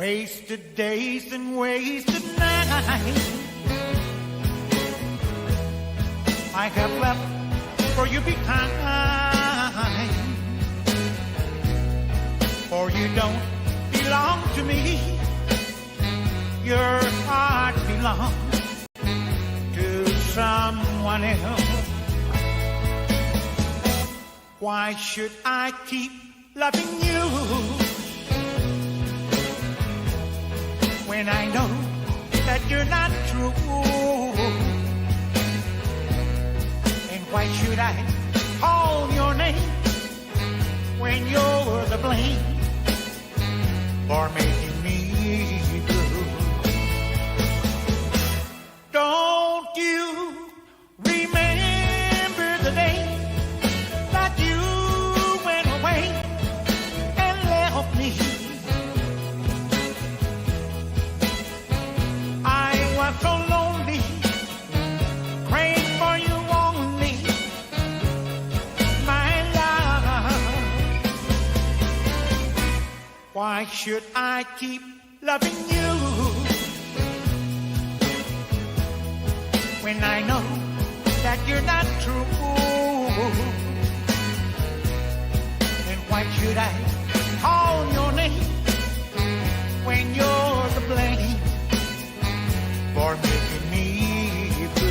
Wasted days and wasted nights I have left for you behind. For you don't belong to me. Your heart belongs to someone else. Why should I keep loving you when I know that you're not true? And why should I call your name when you're the blame for making me blue? Don't you remember the day that you went away and left me? I was so lonely, praying for you only, my love. Why should I keep loving you when I know that you're not true? And why should I call your name when you're the blame for making me blue?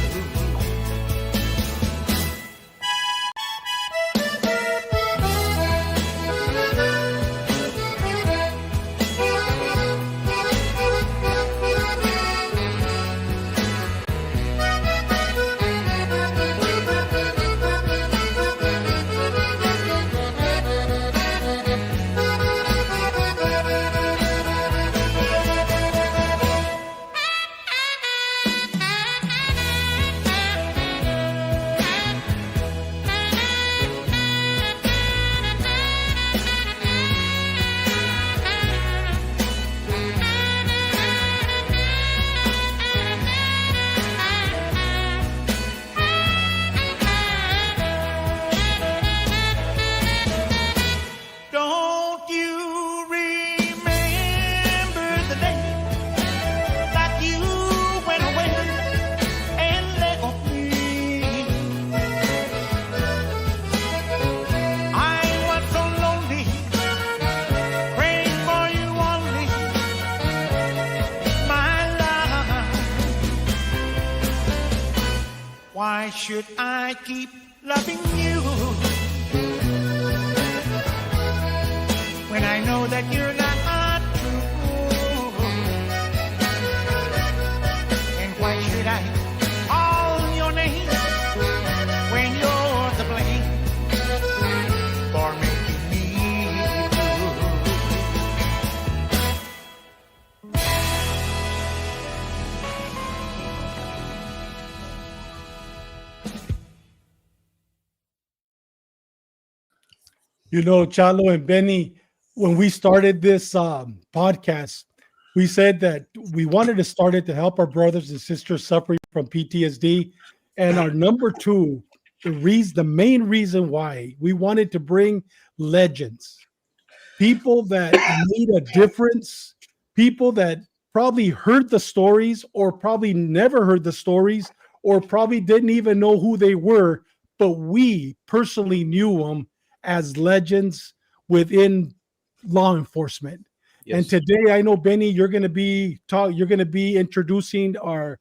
Why should I keep loving you when I know that you're not true? And why should I call your name when you're the blame for making me You know, Chalo and Benny, when we started this podcast, we said that we wanted to start it to help our brothers and sisters suffering from PTSD. And our number two, the main reason why we wanted to bring legends, people that made a difference, people that probably heard the stories or probably never heard the stories or probably didn't even know who they were, but we personally knew them as legends within law enforcement. Yes. And today, I know, Benny, you're going to be introducing our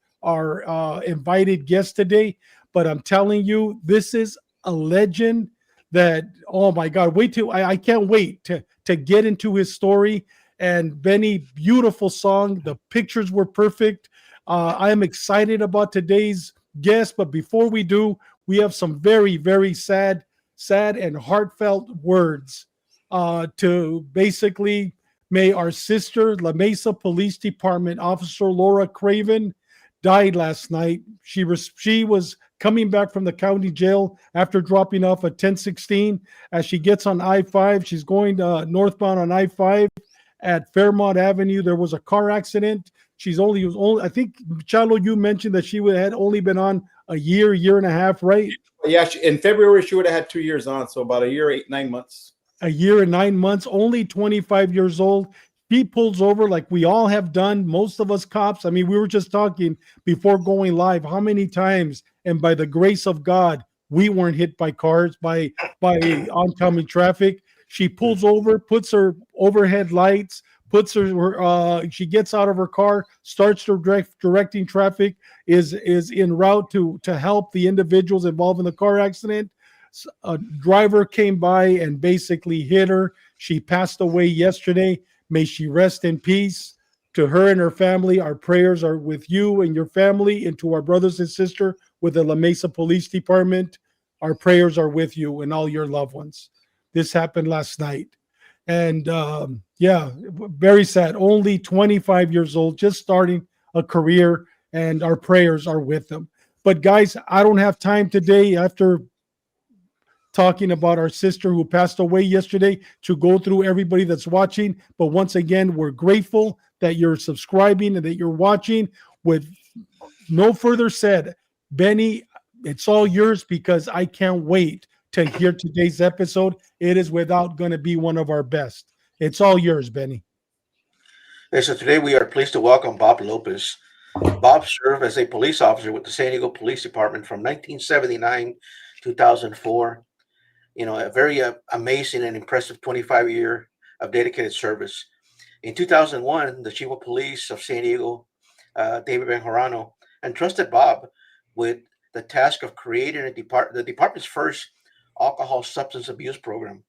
invited guest today. But I'm telling you, this is a legend that, oh my God, I can't wait to get into his story. And Benny, beautiful song. The pictures were perfect. I am excited about today's guest. But before we do, we have some very, very sad and heartfelt words to basically may our sister, La Mesa Police Department Officer Laura Craven died last night. She was coming back from the county jail after dropping off a 1016. As she gets on I-5, she's going northbound on I-5 at Fairmont Avenue. There was a car accident. I think, Chalo, you mentioned that she had only been on a year and a half, right? Yeah, in February, she would have had 2 years on, so about a year, 9 months. A year and 9 months, only 25 years old. She pulls over like we all have done, most of us cops. I mean, we were just talking before going live how many times, and by the grace of God, we weren't hit by cars, by oncoming traffic. She pulls over, puts her overhead lights, puts she gets out of her car, starts directing traffic, is en route to help the individuals involved in the car accident. A driver came by and basically hit her. She passed away yesterday. May she rest in peace. To her and her family, our prayers are with you and your family, and to our brothers and sisters with the La Mesa Police Department. Our prayers are with you and all your loved ones. This happened last night. And yeah, very sad. Only 25 years old, just starting a career, and our prayers are with them. But guys, I don't have time today after talking about our sister who passed away yesterday to go through everybody that's watching. But once again, we're grateful that you're subscribing and that you're watching. With no further said, Benny, it's all yours because I can't wait to hear today's episode. It is without going to be one of our best. It's all yours, Benny. Okay, so today we are pleased to welcome Bob Lopez. Bob served as a police officer with the San Diego Police Department from 1979 to 2004. A very amazing and impressive 25-year of dedicated service. In 2001, the Chief of Police of San Diego, David Bejarano, entrusted Bob with the task of creating the department's first alcohol substance abuse program.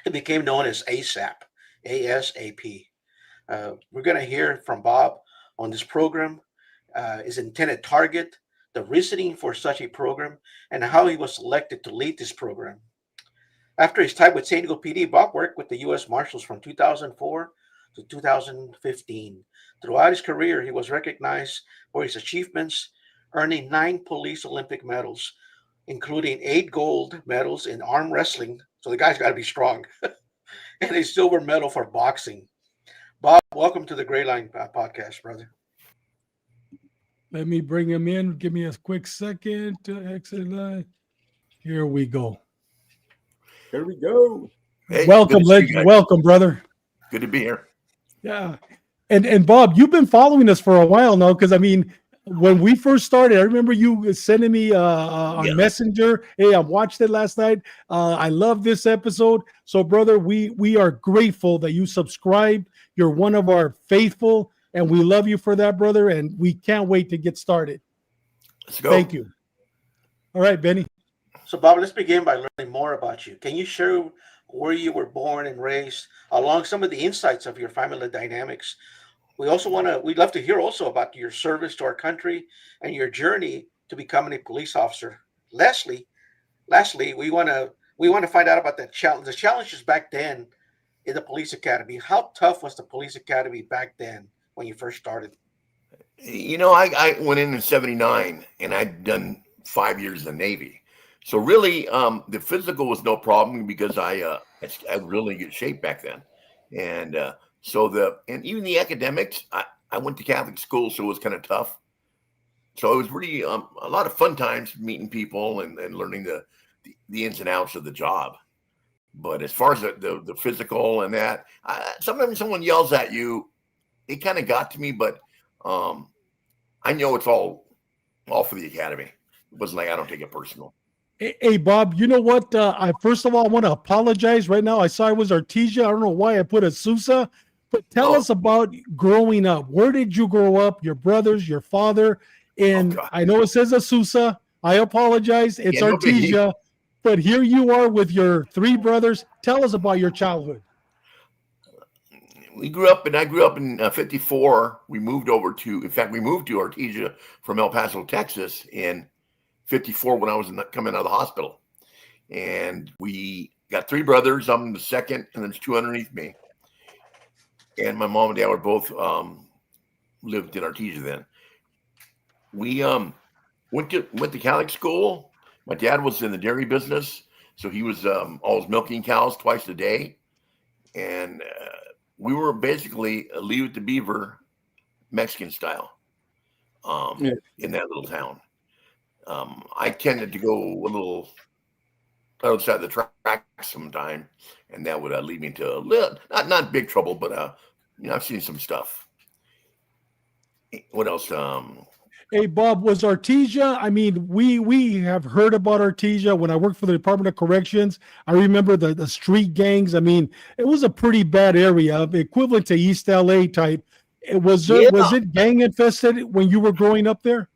It became known as ASAP, ASAP. We're going to hear from Bob on this program, his intended target, the reasoning for such a program, and how he was selected to lead this program. After his time with San Diego PD, Bob worked with the U.S. Marshals from 2004 to 2015. Throughout his career, he was recognized for his achievements, earning 9 police Olympic medals, including 8 gold medals in arm wrestling. So the guy's got to be strong, and a silver medal for boxing. Bob, welcome to the Gray Line podcast, brother. Let me bring him in. Give me a quick second to exit line. Here we go. Here we go. Hey, Welcome, legend. Welcome, brother. Good to be here. Yeah. And Bob, you've been following us for a while now, because I mean, when we first started, I remember you sending me on Messenger, hey, I watched it last night. I love this episode. So, brother, we are grateful that you subscribed. You're one of our faithful, and we love you for that, brother. And we can't wait to get started. Let's go. Thank you. All right, Benny. So, Bob, let's begin by learning more about you. Can you share where you were born and raised, along some of the insights of your family dynamics? We'd love to hear also about your service to our country and your journey to becoming a police officer. Lastly, we want to find out about the challenges back then in the police academy. How tough was the police academy back then when you first started? I went in 79, and I'd done 5 years in the Navy. So really, the physical was no problem because I had really good shape back then. And and even the academics, I went to Catholic school, so it was kind of tough. So it was really a lot of fun times meeting people and learning the ins and outs of the job. But as far as the physical and that, sometimes someone yells at you, it kind of got to me, but I know it's all for the academy. It wasn't like I don't take it personal. Hey, Bob, you know what? First of all, I want to apologize right now. I saw it was Artesia. I don't know why I put a Sousa, but tell us about growing up. Where did you grow up? Your brothers, your father? And I know it says a Sousa. I apologize. It's Artesia. But here you are with your 3 brothers. Tell us about your childhood. I grew up in 54. We moved to Artesia from El Paso, Texas in 54 when I was coming out of the hospital. And we got 3 brothers. I'm the second, and there's 2 underneath me. And my mom and dad were both lived in Artesia then. We went to Catholic school. My dad was in the dairy business, so he was always milking cows twice a day. And we were basically a Leave It to Beaver Mexican style in that little town. I tended to go a little outside the track sometime, and that would lead me to a little, not big trouble, but I've seen some stuff. What else? Hey, Bob, was Artesia? I mean, we have heard about Artesia. When I worked for the Department of Corrections, I remember the street gangs. I mean, it was a pretty bad area, equivalent to East LA type. Was it gang infested when you were growing up there?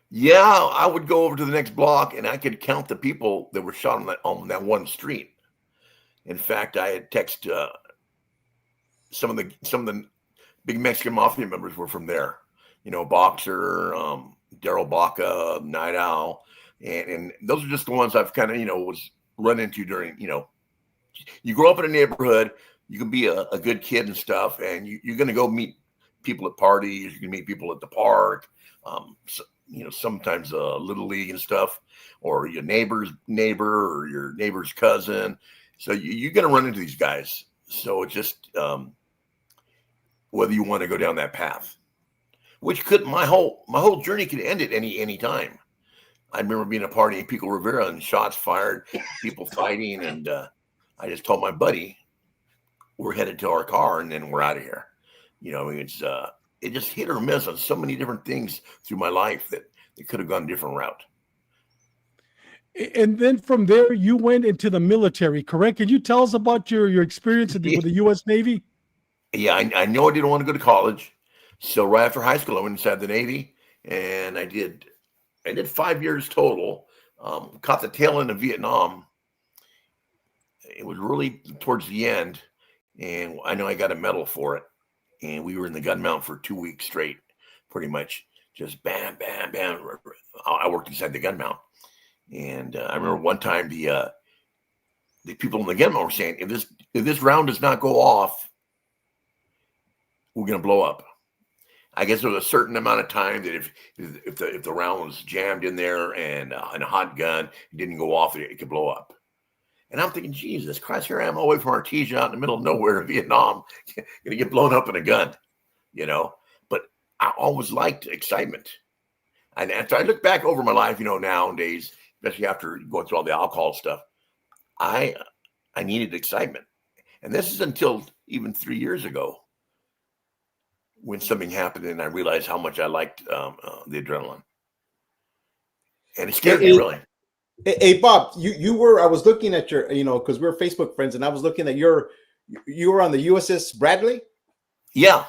Yeah, I would go over to the next block and I could count the people that were shot on that one street. In fact, I had texted some of the big Mexican mafia members were from there. Boxer, Daryl Baca, Night Owl, and those are just the ones I've kind of was run into during. You grow up in a neighborhood, you can be a good kid and stuff, and you're going to go meet people at parties. You can meet people at the park. Sometimes little league and stuff, or your neighbor's neighbor or your neighbor's cousin. So you're going to run into these guys. So it's just whether you want to go down that path, which could my whole journey could end at any time. I remember being at a party in Pico Rivera and shots fired, people fighting, and I just told my buddy, we're headed to our car and then we're out of here. It just hit or miss on so many different things through my life that it could have gone a different route. And then from there, you went into the military, correct? Can you tell us about your experience with the U.S. Navy? Yeah, I know I didn't want to go to college. So right after high school, I went inside the Navy, and I did 5 years total. Caught the tail end of Vietnam. It was really towards the end, and I know I got a medal for it. And we were in the gun mount for 2 weeks straight, pretty much just bam, bam, bam. I worked inside the gun mount, and I remember one time the people in the gun mount were saying, "If this round does not go off, we're gonna blow up." I guess there was a certain amount of time that if the round was jammed in there and a hot gun, it didn't go off, it could blow up. And I'm thinking, Jesus Christ, here I am all the way from Artesia out in the middle of nowhere in Vietnam, gonna get blown up in a gun, But I always liked excitement. And after I look back over my life, nowadays, especially after going through all the alcohol stuff, I needed excitement. And this is until even 3 years ago when something happened and I realized how much I liked the adrenaline. And it scared me, really. Hey, Bob, you were, I was looking at your, because we're Facebook friends, and I was looking at you were on the USS Bradley? Yeah.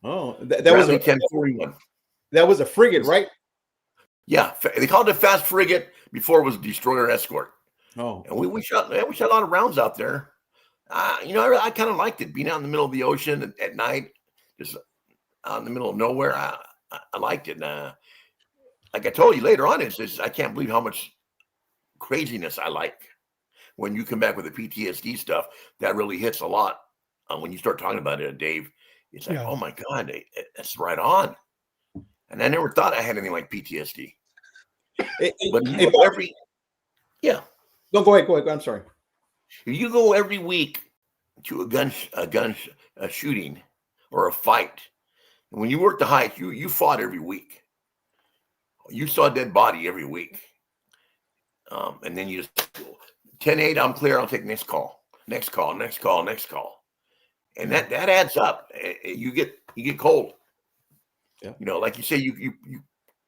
Oh, that was a 1041. That was a frigate, right? Yeah. They called it a fast frigate before it was a destroyer escort. Oh. And we shot a lot of rounds out there. I kind of liked it, being out in the middle of the ocean at night, just out in the middle of nowhere. I liked it. And, like I told you later on, I can't believe how much craziness I like. When you come back with the PTSD stuff, that really hits a lot. When you start talking about it, Dave, it's like, oh my God, that's right on. And I never thought I had anything like PTSD. But No, go ahead. I'm sorry. If you go every week to a shooting or a fight, and when you work the hike, you fought every week. You saw a dead body every week. And then you just 10-8, I'm clear. I'll take next call. And that adds up. You get cold. Yeah. Like you say, you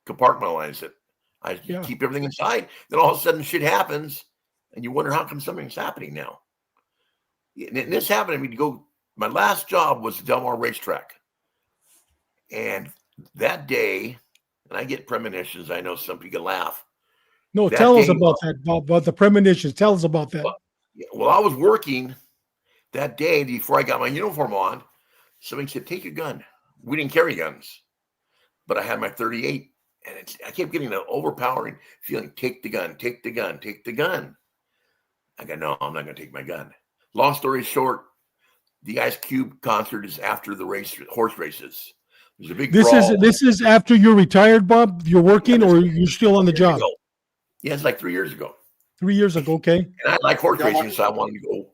compartmentalize it. I keep everything inside. Then all of a sudden shit happens, and you wonder how come something's happening now. And this happened to me my last job was Del Mar Racetrack. And that day, and I get premonitions. I know some people laugh. No, tell us about that, Bob, about the premonitions. Tell us about that. Well, I was working that day before I got my uniform on. Somebody said, "Take your gun." We didn't carry guns, but I had my 38, and I kept getting an overpowering feeling. Take the gun. I go, no, I'm not going to take my gun. Long story short, the Ice Cube concert is after the horse races. There's a big brawl. This is after you're retired, Bob. You're working, or you're still on the job? Yeah, it's like 3 years ago. 3 years ago, okay. And I like horse racing, so I wanted to go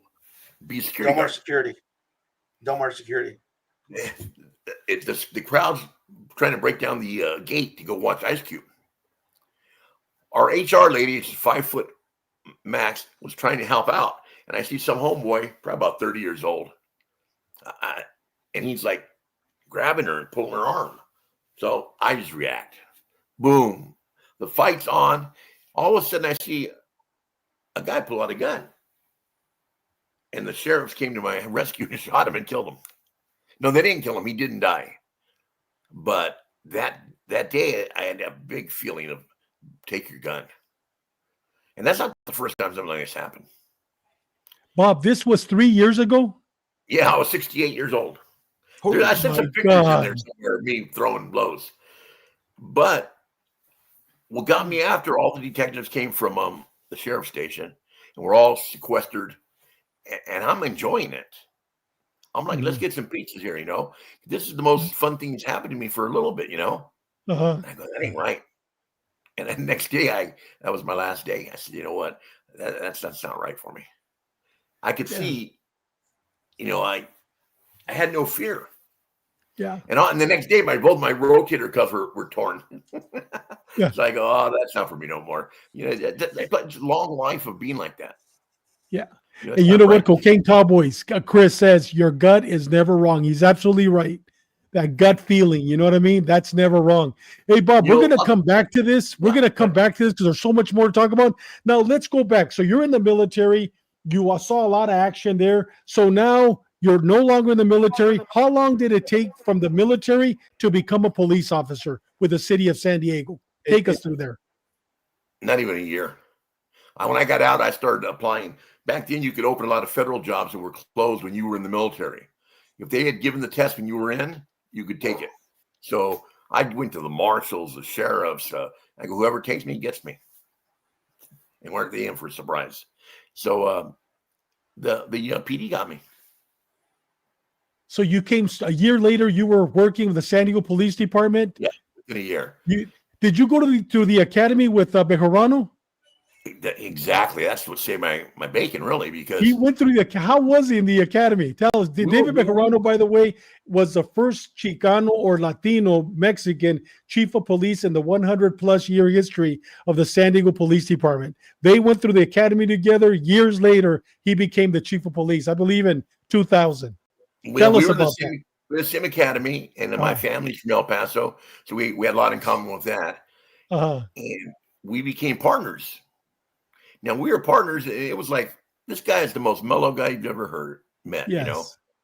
be security. Del Mar security. The crowd's trying to break down the gate to go watch Ice Cube. Our HR lady, she's 5 foot max, was trying to help out. And I see some homeboy, probably about 30 years old. and he's like grabbing her and pulling her arm. So I just react. Boom. The fight's on. All of a sudden I see a guy pull out a gun. And the sheriffs came to my rescue and shot him and killed him. No, they didn't kill him. He didn't die. But that day I had a big feeling of take your gun. And that's not the first time something like this happened. Bob, this was 3 years ago? Yeah, I was 68 years old. I sent some pictures in there somewhere of me throwing blows. But what got me after all the detectives came from the sheriff's station, and we're all sequestered, and I'm enjoying it. I'm like, let's get some pizzas here, This is the most fun thing that's happened to me for a little bit, Uh-huh. And I go, that ain't right. And then next day, that was my last day. I said, you know what? That's not right for me. I could see, I had no fear. Yeah. And the next day, both my rotator cuffs were torn. Yeah. So I go, oh, that's not for me no more. That's long life of being like that. Yeah. And you know what? Cocaine Cowboys, Chris says, your gut is never wrong. He's absolutely right. That gut feeling, you know what I mean? That's never wrong. Hey, Bob, we're going to come back to this. We're going to come back to this because there's so much more to talk about. Now, let's go back. So you're in the military. You saw a lot of action there. So now you're no longer in the military. How long did it take from the military to become a police officer with the city of San Diego? Take us through there. Not even a year. When I got out, I started applying. Back then, you could open a lot of federal jobs that were closed when you were in the military. If they had given the test when you were in, you could take it. So I went to the marshals, the sheriffs. I go, whoever takes me gets me. And weren't they in for a surprise? So the PD got me. So you came a year later. You were working with the San Diego Police Department. Yeah, within a year. Did you go to the academy with Bejarano? Exactly. That's what saved my bacon, really, because he went through how was he in the academy? Tell us. David Bejarano, by the way, was the first Chicano or Latino Mexican chief of police in the 100+ year history of the San Diego Police Department. They went through the academy together. Years later, he became the chief of police, I believe in 2000. Tell us about that. We're the same academy, and my family's from El Paso, so we had a lot in common with that. And we became partners. Now, we were partners. It was like, this guy is the most mellow guy you've ever met,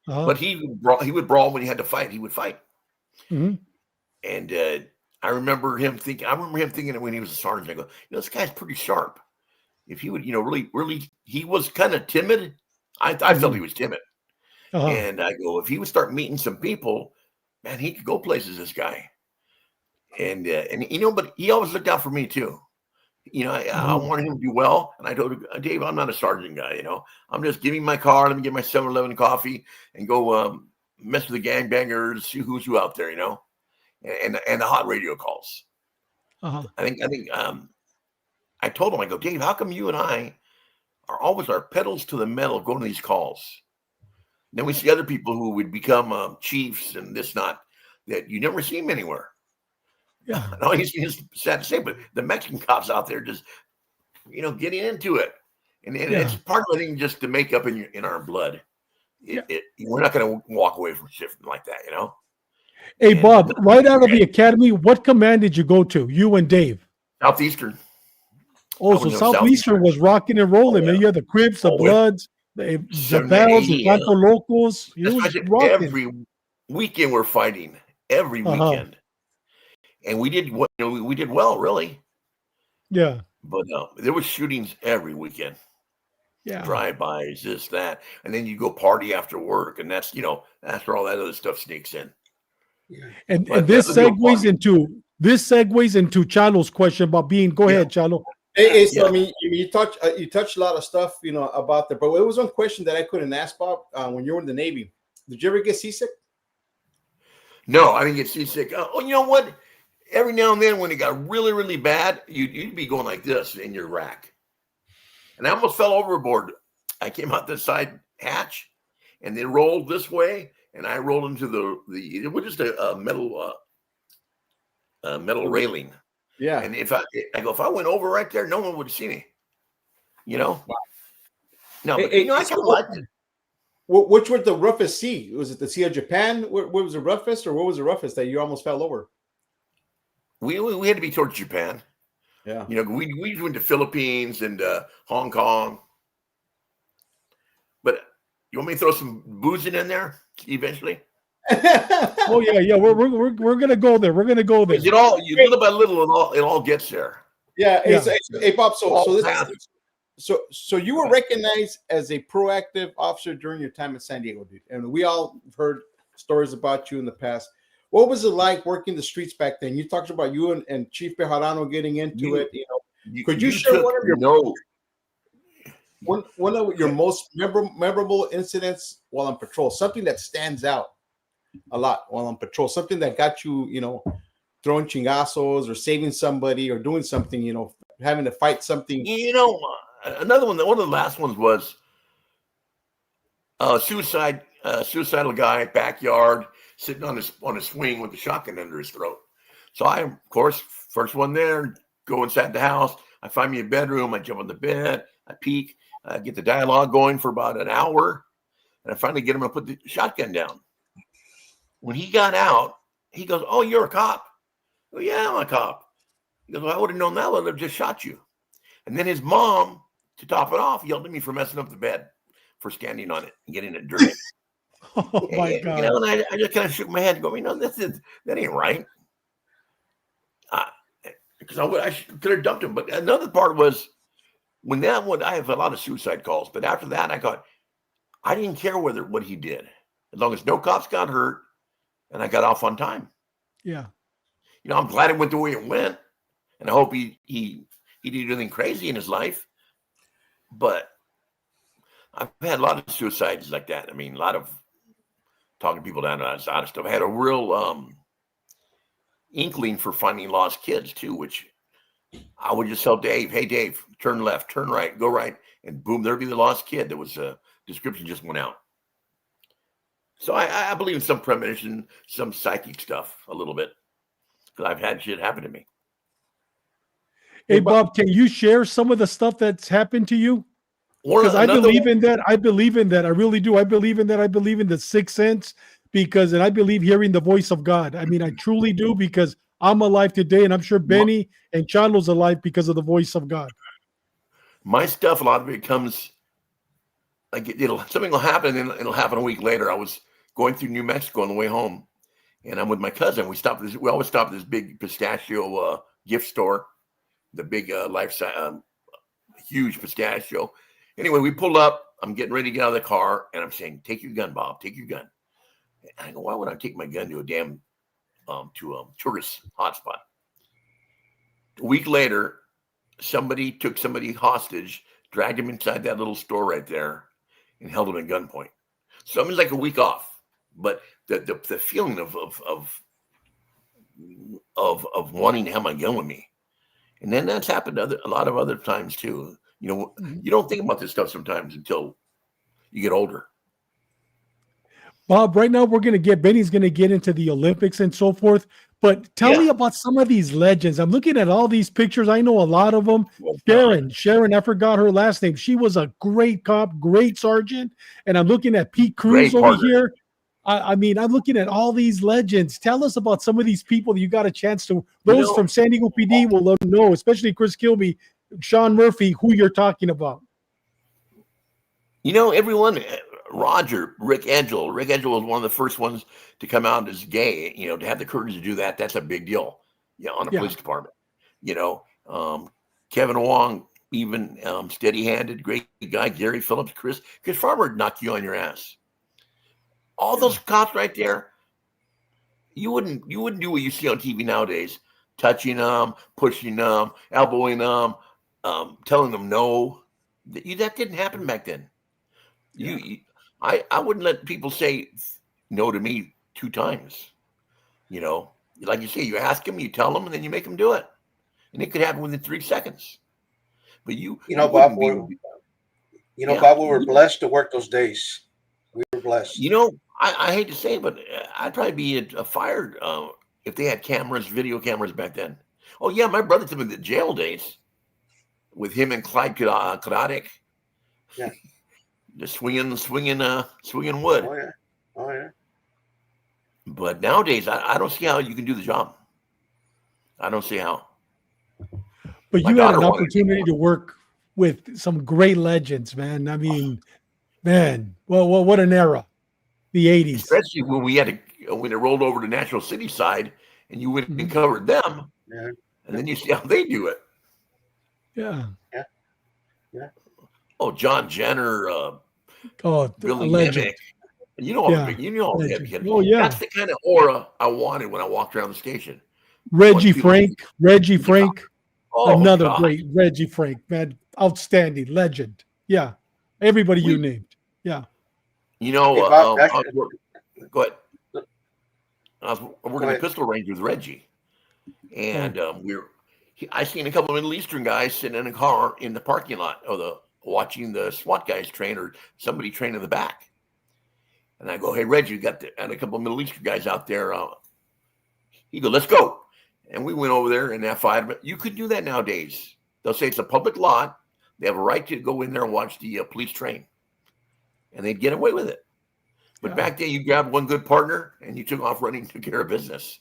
But he would brawl when he had to fight. He would fight. Mm-hmm. And I remember him thinking that when he was a sergeant, I go, this guy's pretty sharp. If he would, really, he was kind of timid. I felt he was timid. And I go, if he would start meeting some people, man, he could go places, this guy. And but he always looked out for me too. I wanted him to do well. And I told him, Dave, I'm not a sergeant guy, I'm just giving my car, let me get my 7-Eleven coffee and go mess with the gangbangers, see who's who out there, and the hot radio calls. I think I told him, I go, Dave, how come you and I are always our pedals to the metal going to these calls? And then we see other people who would become chiefs and this, not, that you never see them anywhere. Yeah, no, he's sad to say, but the Mexican cops out there just, getting into it, and it's part of the thing just to make up in our blood. We're not going to walk away from shit like that, Hey, Bob, right out of the academy, what command did you go to? You and Dave? Southeastern. Oh, so Southeastern was rocking and rolling. Man, you had the Crips, the Bloods, the Bells, the Blanco Locos. Every weekend we're fighting. Every weekend. And we did well, really. Yeah. But there was shootings every weekend. Yeah. Drive-bys, this, that. And then you go party after work. And that's, that's where all that other stuff sneaks in. Yeah. And this segues into Chalo's question about being, go ahead, Chalo. Hey, so I mean, you touched a lot of stuff, about that. But it was one question that I couldn't ask, Bob, when you were in the Navy. Did you ever get seasick? No, I didn't get seasick. Oh, you know what? Every now and then when it got really, really bad, you'd be going like this in your rack. And I almost fell overboard. I came out the side hatch and they rolled this way. And I rolled into it was just a metal railing. Yeah. And if I went over right there, no one would see me. Wow. No, but, I kind of liked it. Which was the roughest sea? Was it the Sea of Japan? What was the roughest, or what was the roughest that you almost fell over? We had to be towards Japan. Yeah. You know, we went to Philippines and Hong Kong. But you want me to throw some boozing in there eventually? Oh yeah. We're gonna go there. We're gonna go there. Little by little, it all gets there. Yeah. Yeah. Hey, Bob. Paths. So you were recognized as a proactive officer during your time in San Diego, dude. And we all heard stories about you in the past. What was it like working the streets back then? You talked about you and Chief Bejarano getting into it. You know, could you share one of your most memorable incidents while on patrol? Something that stands out a lot while on patrol. Something that got you, you know, throwing chingazos or saving somebody or doing something. You know, having to fight something. You know, another one. One of the last ones was suicidal guy, backyard, sitting on a swing with a shotgun under his throat. So I, of course, first one there, go inside the house. I find me a bedroom. I jump on the bed. I peek. I get the dialogue going for about an hour, and I finally get him to put the shotgun down. When he got out, he goes, "Oh, you're a cop." I go, "Yeah, I'm a cop." He goes, "Well, I would have known that. I would have just shot you." And then his mom, to top it off, yelled at me for messing up the bed, for standing on it and getting it dirty. Oh my God. You know, and I just kind of shook my head and go, you know, that ain't right. Because I could have dumped him. But another part was when that one, I have a lot of suicide calls. But after that, I thought, I didn't care what he did, as long as no cops got hurt and I got off on time. Yeah. You know, I'm glad it went the way it went, and I hope he did anything crazy in his life. But I've had a lot of suicides like that. I mean, a lot of talking people down and out of stuff. I had a real inkling for finding lost kids too, which I would just tell Dave, "Hey Dave, turn left, turn right, go right," and boom, there'd be the lost kid. There was a description just went out. So I believe in some premonition, some psychic stuff a little bit, because I've had shit happen to me. Hey Bob, can you share some of the stuff that's happened to you? Because I believe in that. I believe in that. I really do. I believe in that. I believe in the sixth sense and I believe hearing the voice of God. I mean, I truly do, because I'm alive today, and I'm sure Benny and Chalo's alive because of the voice of God. My stuff, a lot of it comes like something will happen, and it'll happen a week later. I was going through New Mexico on the way home, and I'm with my cousin. We always stop at this big pistachio gift store, the big huge pistachio. Anyway, we pulled up. I'm getting ready to get out of the car, and I'm saying, "Take your gun, Bob. Take your gun." And I go, "Why would I take my gun to a damn tourist hotspot?" A week later, somebody took somebody hostage, dragged him inside that little store right there, and held him at gunpoint. So it was like a week off, but the feeling of wanting to have my gun with me, and then that's happened a lot of other times too. You know, you don't think about this stuff sometimes until you get older. Bob, right now Benny's going to get into the Olympics and so forth. But tell me about some of these legends. I'm looking at all these pictures. I know a lot of them. Sharon, I forgot her last name. She was a great cop, great sergeant. And I'm looking at Pete Cruz over here. I mean, I'm looking at all these legends. Tell us about some of these people that you got a chance to. Those from San Diego PD will know, especially Chris Kilby, Sean Murphy, who you're talking about. You know, everyone, Roger, Rick Edgel. Rick Edgel was one of the first ones to come out as gay. You know, to have the courage to do that, that's a big deal. On a police department. You know, Kevin Wong, even steady-handed, great guy. Gary Phillips, Chris Farmer would knock you on your ass. All those cops right there, you wouldn't do what you see on TV nowadays, touching them, pushing them, elbowing them, telling them no. That didn't happen back then. I wouldn't let people say no to me 2 times. You know, like you say, you ask them, you tell them, and then you make them do it, and it could happen within 3 seconds. But Bob, Bob, we were blessed to work those days. We were blessed. You know, I hate to say it, but I'd probably be fired if they had video cameras back then. Oh yeah, my brother took me to the jail days with him and Clyde Kodatic. Yeah. just swinging wood. Oh yeah. Oh yeah. But nowadays, I don't see how you can do the job. I don't see how. But My you had daughter an wanted opportunity to work with some great legends, man. I mean, man, well, what an era, the 80s. especially when it rolled over to National City side, and you went and Mhm. covered them, Yeah. and then you see how they do it. Yeah. Yeah. Yeah. Oh, John Jenner, Oh, a Billy legend. Nemick. You know all Yeah. the heavy Legend. hitters. Oh, yeah. That's the kind of aura I wanted when I walked around the station. Reggie Frank. Yeah. Oh Another God. great Reggie Frank, man. Outstanding legend. Yeah. Everybody you named. Yeah. You know, Hey Bob, go ahead. I was go working the ahead. pistol range with Reggie, and Oh, I seen a couple of Middle Eastern guys sitting in a car in the parking lot of watching the SWAT guys train or somebody train in the back. And I go, hey Reggie, you got and a couple of Middle Eastern guys out there. He go, let's go. And we went over there and F5. You could do that nowadays. They'll say it's a public lot. They have a right to go in there and watch the police train, and they'd get away with it. But yeah. back then, you grabbed one good partner and you took off running, took care of business.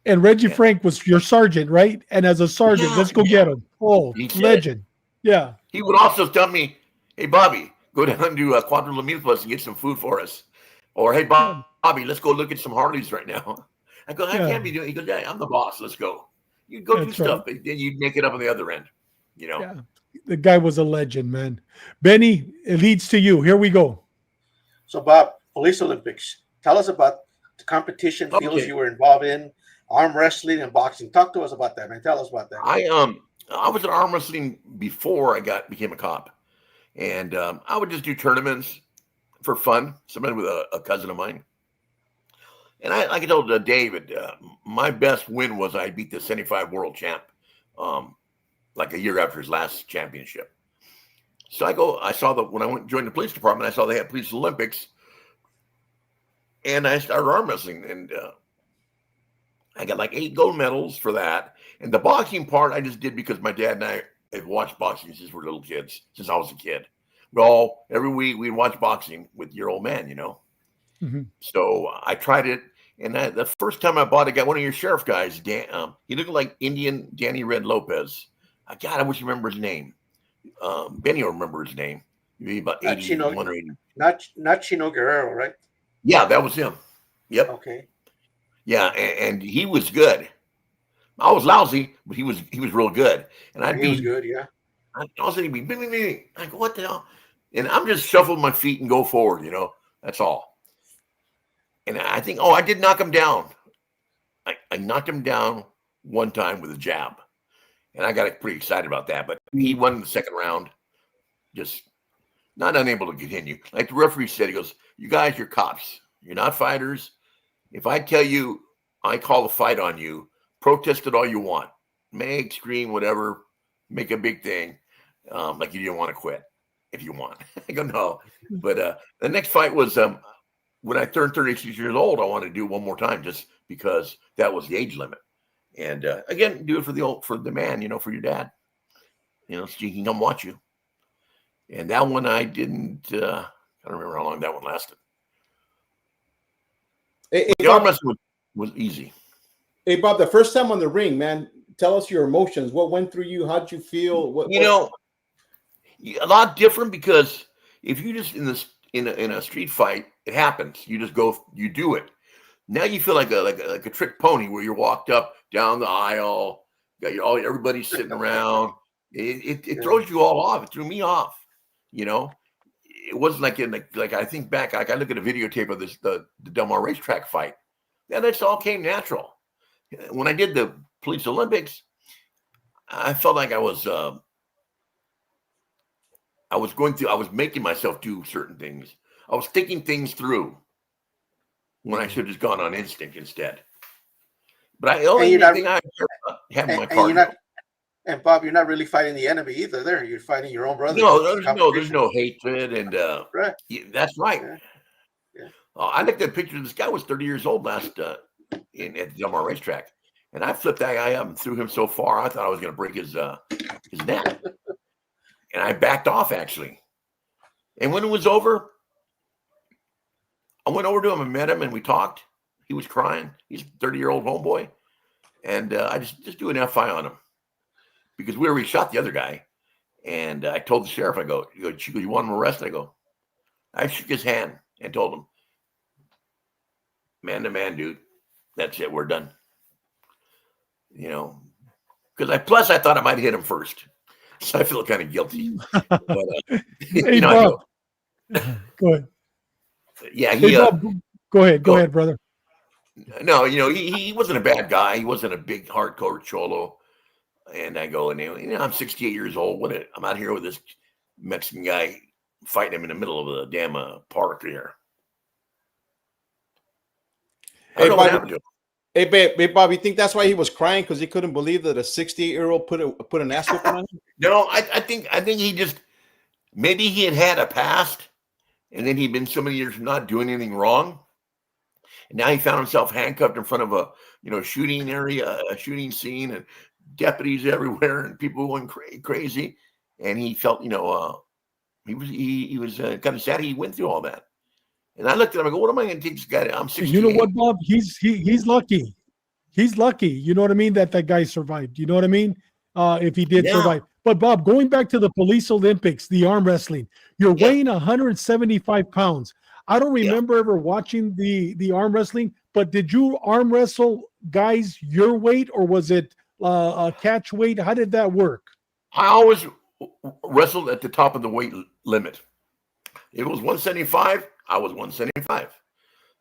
And Reggie Yeah. Frank was your sergeant, right? And as a sergeant, Yeah, let's go yeah. get him. Oh, He said. legend. Yeah. He would also tell me, hey, Bobby, go down to Cuatro Lamilpas and get some food for us. Or, hey, Bobby, let's go look at some Harleys right now. I go, I Yeah. can't be doing it. He goes, yeah, I'm the boss. Let's go. You'd go do That's stuff, right. but then you'd make it up on the other end, you know? Yeah. The guy was a legend, man. Benny, it leads to you. Here we go. So Bob, Police Olympics. Tell us about the competition fields Okay. you were involved in, arm wrestling and boxing. Talk to us about that, man. Tell us about that. I was in arm wrestling before I became a cop. And I would just do tournaments for fun, somebody with a cousin of mine. And I told David, my best win was I beat the 75 world champ like a year after his last championship. So I saw when I went and joined the police department, I saw they had police Olympics. And I started arm wrestling. And I got like 8 gold medals for that. And the boxing part I just did because my dad and I have watched boxing since we're little kids, since I was a kid. Every week we'd watch boxing with your old man, you know. Mm-hmm. So I tried it. And the first time I bought it, I got one of your sheriff guys. He looked like Indian Danny Red Lopez. God, I wish you remember his name. Benny will remember his name. Maybe about 81 or 80. Not Chino Guerrero, right? Yeah, that was him. Yep. Okay. Yeah, and he was good. I was lousy, but he was real good. And He was good, yeah. All of a sudden he'd be me. I go, what the hell? And I'm just shuffling my feet and go forward, you know. That's all. And I think, I did knock him down. I knocked him down one time with a jab. And I got pretty excited about that. But he won the second round. Just not unable to continue. Like the referee said, he goes, you guys, you're cops. You're not fighters. If I tell you I call a fight on you, protest it all you want. Make, scream, whatever. Make a big thing. Like you didn't want to quit if you want. I go, no. But the next fight was when I turned 36 years old, I wanted to do it one more time just because that was the age limit. And again, do it for the man, you know, for your dad. You know, so he can come watch you. And that one I didn't, I don't remember how long that one lasted. The arm wrestling was easy. Hey, Bob, the first time on the ring, man, tell us your emotions. What went through you? How'd you feel? A lot different because if you just in a street fight, it happens. You just go, you do it. Now you feel like a trick pony where you're walked up down the aisle, got everybody sitting around. It throws you all off. It threw me off. You know, it wasn't like I think back. I look at a videotape of the Del Mar racetrack fight. Yeah, that's all came natural. When I did the police Olympics, I felt like I was making myself do certain things. I was thinking things through when I should have just gone on instinct instead. But the only thing I have in my car. And Bob, you're not really fighting the enemy either. There, you're fighting your own brother. No, there's no hatred, and right. That's right. Yeah. I looked at a picture. This guy was 30 years old last at the Del Mar racetrack, and I flipped that guy up and threw him so far I thought I was going to break his neck, and I backed off actually. And when it was over, I went over to him and met him, and we talked. He was crying. He's a 30-year-old homeboy. And I just do an FI on him because we already shot the other guy. And I told the sheriff, I go, you want him arrested? I shook his hand and told him, man to man, dude, that's it. We're done. You know, because I thought I might hit him first. So I feel kind of guilty. But, Hey, Bob. Go ahead. Yeah. Hey, Bob, go ahead, brother. No, he wasn't a bad guy. He wasn't a big hardcore cholo. And I go, I'm 68 years old. I'm out here with this Mexican guy fighting him in the middle of the damn park here. Hey, Bob, you think that's why he was crying because he couldn't believe that a 68-year-old put an ass whipping on him? No, I think he just maybe he had a past, and then he'd been so many years not doing anything wrong. And now he found himself handcuffed in front of a shooting area, a shooting scene, and deputies everywhere, and people going crazy. And he felt, he was kind of sad he went through all that. And I looked at him. I go, "What am I going to take this guy to? I'm 68." You know what, Bob? He's lucky. He's lucky. You know what I mean? That guy survived. You know what I mean? If he did survive. But Bob, going back to the police Olympics, the arm wrestling, you're weighing 175 pounds. I don't remember ever watching the arm wrestling, but did you arm wrestle guys your weight, or was it a catch weight? How did that work? I always wrestled at the top of the weight limit. If it was 175, I was 175.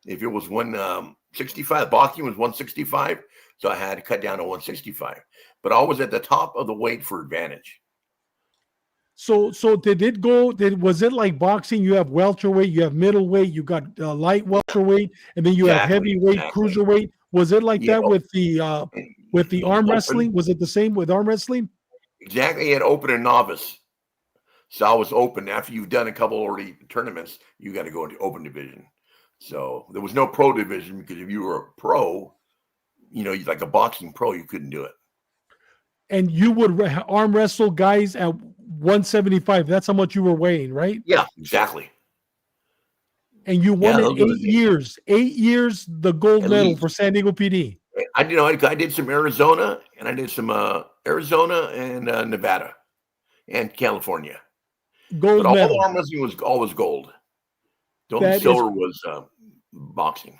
If it was 165, boxing was 165, so I had to cut down to 165. But always at the top of the weight for advantage. So was it like boxing? You have welterweight, you have middleweight, you got light welterweight, and then you have heavyweight, cruiserweight. Was it like that with the arm wrestling? Was it the same with arm wrestling? Exactly. At open and novice. So I was open. After you've done a couple already tournaments, you got to go into open division. So there was no pro division because if you were a pro, like a boxing pro, you couldn't do it. And you would arm wrestle guys at 175. That's how much you were weighing, right? Yeah, exactly. And you won it 8 years. 8 years, the gold medal for San Diego PD. I did some Arizona, and I did some Arizona and Nevada and California. Gold but medal. All the arm wrestling was always gold. The only silver was boxing.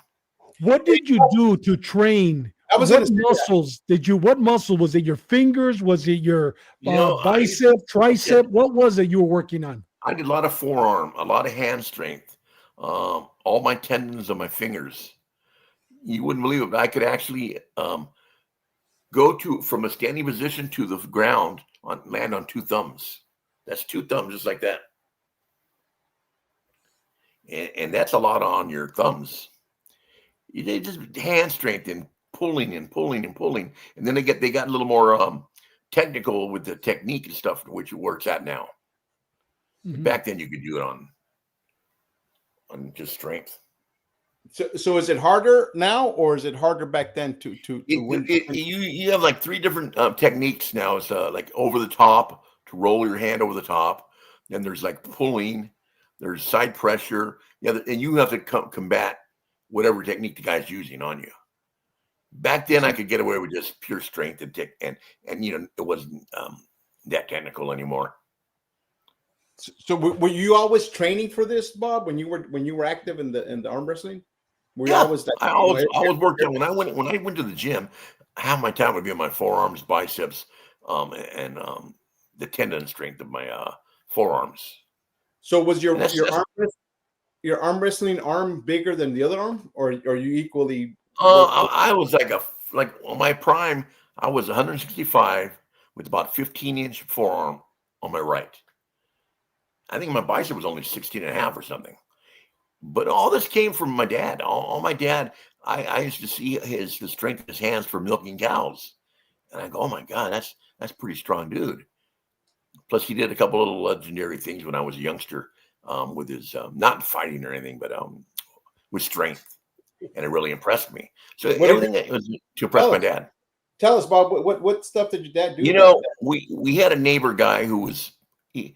What did you do to train? What muscle was it? Your fingers? Was it your bicep, tricep? What was it you were working on? I did a lot of forearm, a lot of hand strength, all my tendons of my fingers. You wouldn't believe it, but I could actually go from a standing position to the ground land on 2 thumbs. That's 2 thumbs, just like that. And that's a lot on your thumbs. They just hand strength and pulling and pulling and pulling. And then they got a little more technical with the technique and stuff, which it works at now. Mm-hmm. Back then you could do it on just strength. So is it harder now, or is it harder back then to win? You have like 3 different techniques now. It's like over the top, to roll your hand over the top. Then there's like pulling. There's side pressure. And you have to combat whatever technique the guy's using on you. Back then, I could get away with just pure strength and it wasn't that technical anymore. So were you always training for this, Bob? When you were active in the arm wrestling? Were you always that? I always worked out. When I went to the gym, half my time would be on my forearms, biceps, and the tendon strength of my forearms. So was your arm wrestling arm bigger than the other arm, or are you equally? I was like on my prime. I was 165 with about 15-inch forearm on my right. I think my bicep was only 16 and a half or something. But all this came from my dad. All my dad, I used to see the strength of his hands for milking cows. And I go, oh my God, that's pretty strong dude. Plus he did a couple little legendary things when I was a youngster with his, not fighting or anything, but with strength. And it really impressed me. So everything that was to impress my dad. Tell us, Bob, what stuff did your dad do? We had a neighbor guy who was, he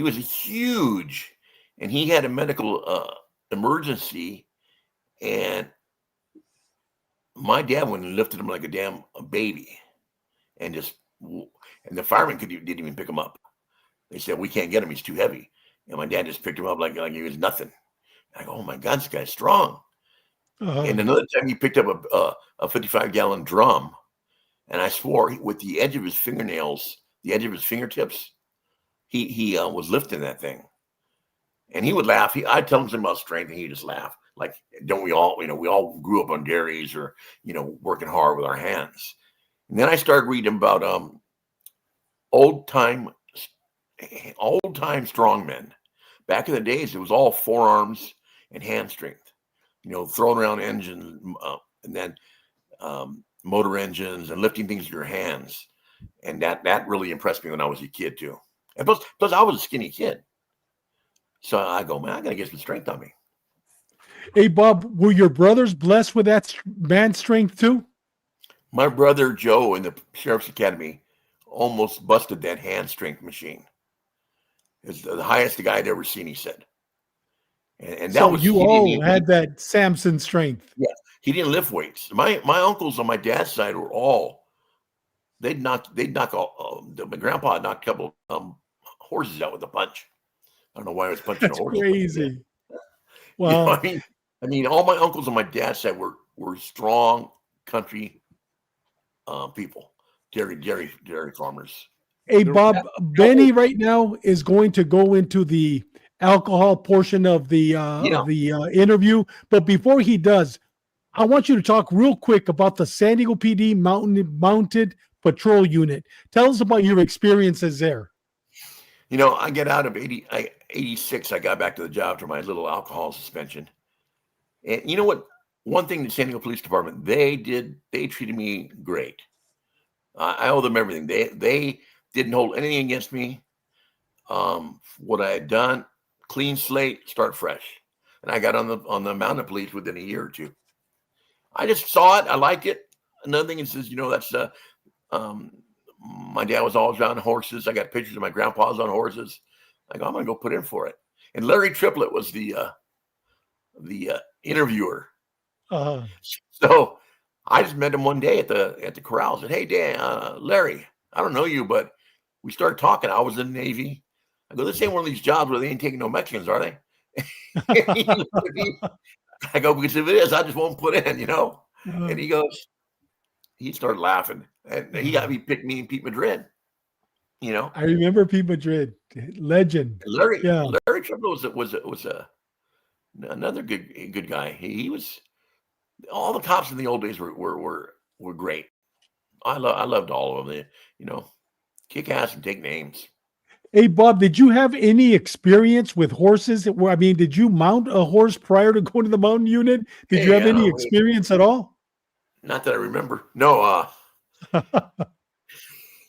was a huge, and he had a medical emergency, and my dad went and lifted him like a damn baby, and the fireman didn't even pick him up. They said, we can't get him, he's too heavy. And my dad just picked him up like he was nothing. And I go, oh my God, this guy's strong. And another time he picked up a 55-gallon drum, and I swore with the edge of his fingernails, the edge of his fingertips, he was lifting that thing. And he would laugh. I'd tell him something about strength, and he'd just laugh. Like, don't we all, we all grew up on dairies or, working hard with our hands. And then I started reading about old time strong men. Back in the days, it was all forearms and hand strength, throwing around engines and then motor engines and lifting things with your hands. And that really impressed me when I was a kid too. And plus I was a skinny kid. So I go, man, I got to get some strength on me. Hey, Bob, were your brothers blessed with that man strength too? My brother Joe in the Sheriff's Academy almost busted that hand strength machine. It's the highest the guy had ever seen, he said. And that so was you all had that Samson strength. Yeah, he didn't lift weights. My uncles on my dad's side were all they'd knock all. My grandpa had knocked a couple horses out with a punch. I don't know why I was punching That's a horse. crazy. Wow. I mean, all my uncles on my dad's side were strong country people, dairy farmers. Hey, Bob, Benny right now is going to go into the alcohol portion of the interview. But before he does, I want you to talk real quick about the San Diego PD Mounted Patrol Unit. Tell us about your experiences there. I get out of 86. I got back to the job after my little alcohol suspension. And you know what? One thing the San Diego Police Department, they treated me great. I owe them everything. They didn't hold anything against me. What I had done, clean slate, start fresh. And I got on the mounted police within a year or two. I just saw it. I liked it. Another thing is, that's my dad was always on horses. I got pictures of my grandpa's on horses. I go, I'm gonna go put in for it. And Larry Triplett was the interviewer. So I just met him one day at the corral. I said, hey, Dan, Larry, I don't know you, but we started talking. I was in the Navy. I go, this ain't one of these jobs where they ain't taking no Mexicans, are they? I go, because if it is, I just won't put in, And he started laughing. And he got me picked me and Pete Madrid, I remember Pete Madrid, legend. Larry Triplett was another good guy. He was. All the cops in the old days were great. I loved all of them. Kick ass and take names. Hey, Bob, did you have any experience with horses? Did you mount a horse prior to going to the mountain unit? Did you have any experience at all? Not that I remember. No.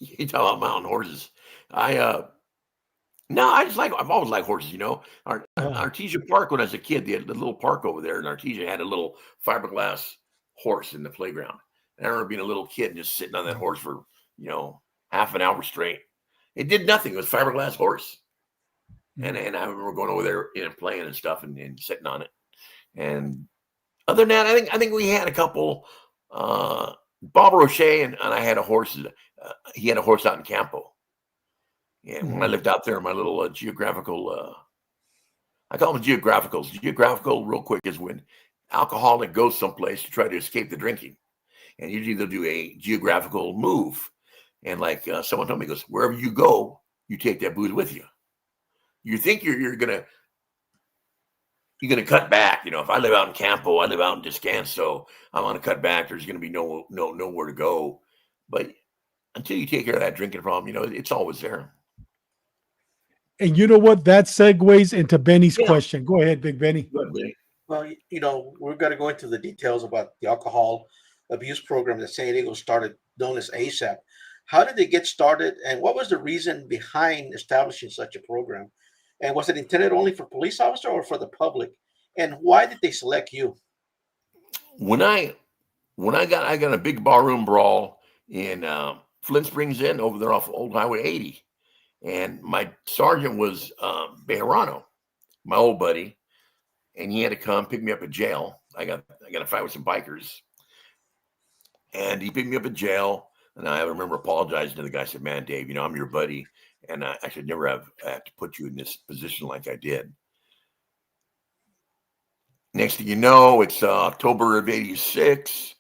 You talk about mountain horses. I've always liked horses, Artesia Park, when I was a kid, they had the little park over there, and Artesia had a little fiberglass horse in the playground. And I remember being a little kid and just sitting on that horse for, half an hour straight. It did nothing. It was a fiberglass horse. And I remember going over there and playing and stuff and sitting on it. And other than that, I think we had a couple, Bob Roche and I had a horse. He had a horse out in Campo. And when I lived out there, my little geographical, I call them geographicals. Geographical, real quick, is when alcoholic goes someplace to try to escape the drinking. And usually they'll do a geographical move. And like someone told me, goes, wherever you go, you take that booze with you. You think you're gonna cut back. If I live out in Campo, I live out in Descanso, I'm gonna cut back. There's gonna be nowhere to go. But until you take care of that drinking problem, it's always there. And you know what? That segues into Benny's question. Go ahead, Big Benny. Well, we're going to go into the details about the alcohol abuse program that San Diego started, known as ASAP. How did they get started, and what was the reason behind establishing such a program? And was it intended only for police officers or for the public? And why did they select you? When I got a big barroom brawl in Flint Springs Inn over there off Old Highway 80. And my sergeant was Bejarano. my old buddy, and he had to come pick me up at jail. I got a fight with some bikers, and he picked me up at jail. And I remember apologizing to the guy. I said, "Man, Dave, I'm your buddy, and I should never have to put you in this position like I did." Next thing you know, it's October of '86,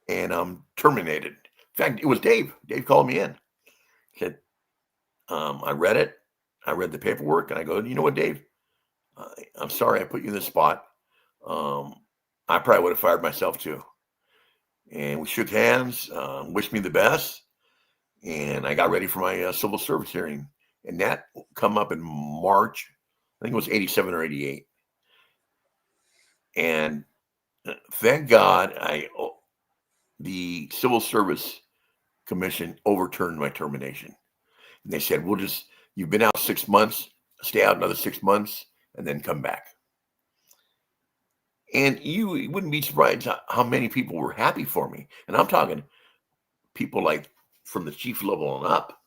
and I'm terminated. In fact, it was Dave. Dave called me in. Said, I read it. I read the paperwork, and I go, "You know what, Dave? I'm sorry I put you in this spot. I probably would have fired myself too." And we shook hands, wished me the best, and I got ready for my civil service hearing. And that come up in March. I think it was '87 or '88. And thank God, the Civil Service Commission overturned my termination. And they said, you've been out 6 months, stay out another 6 months, and then come back. And you wouldn't be surprised how many people were happy for me. And I'm talking people like from the chief level on up.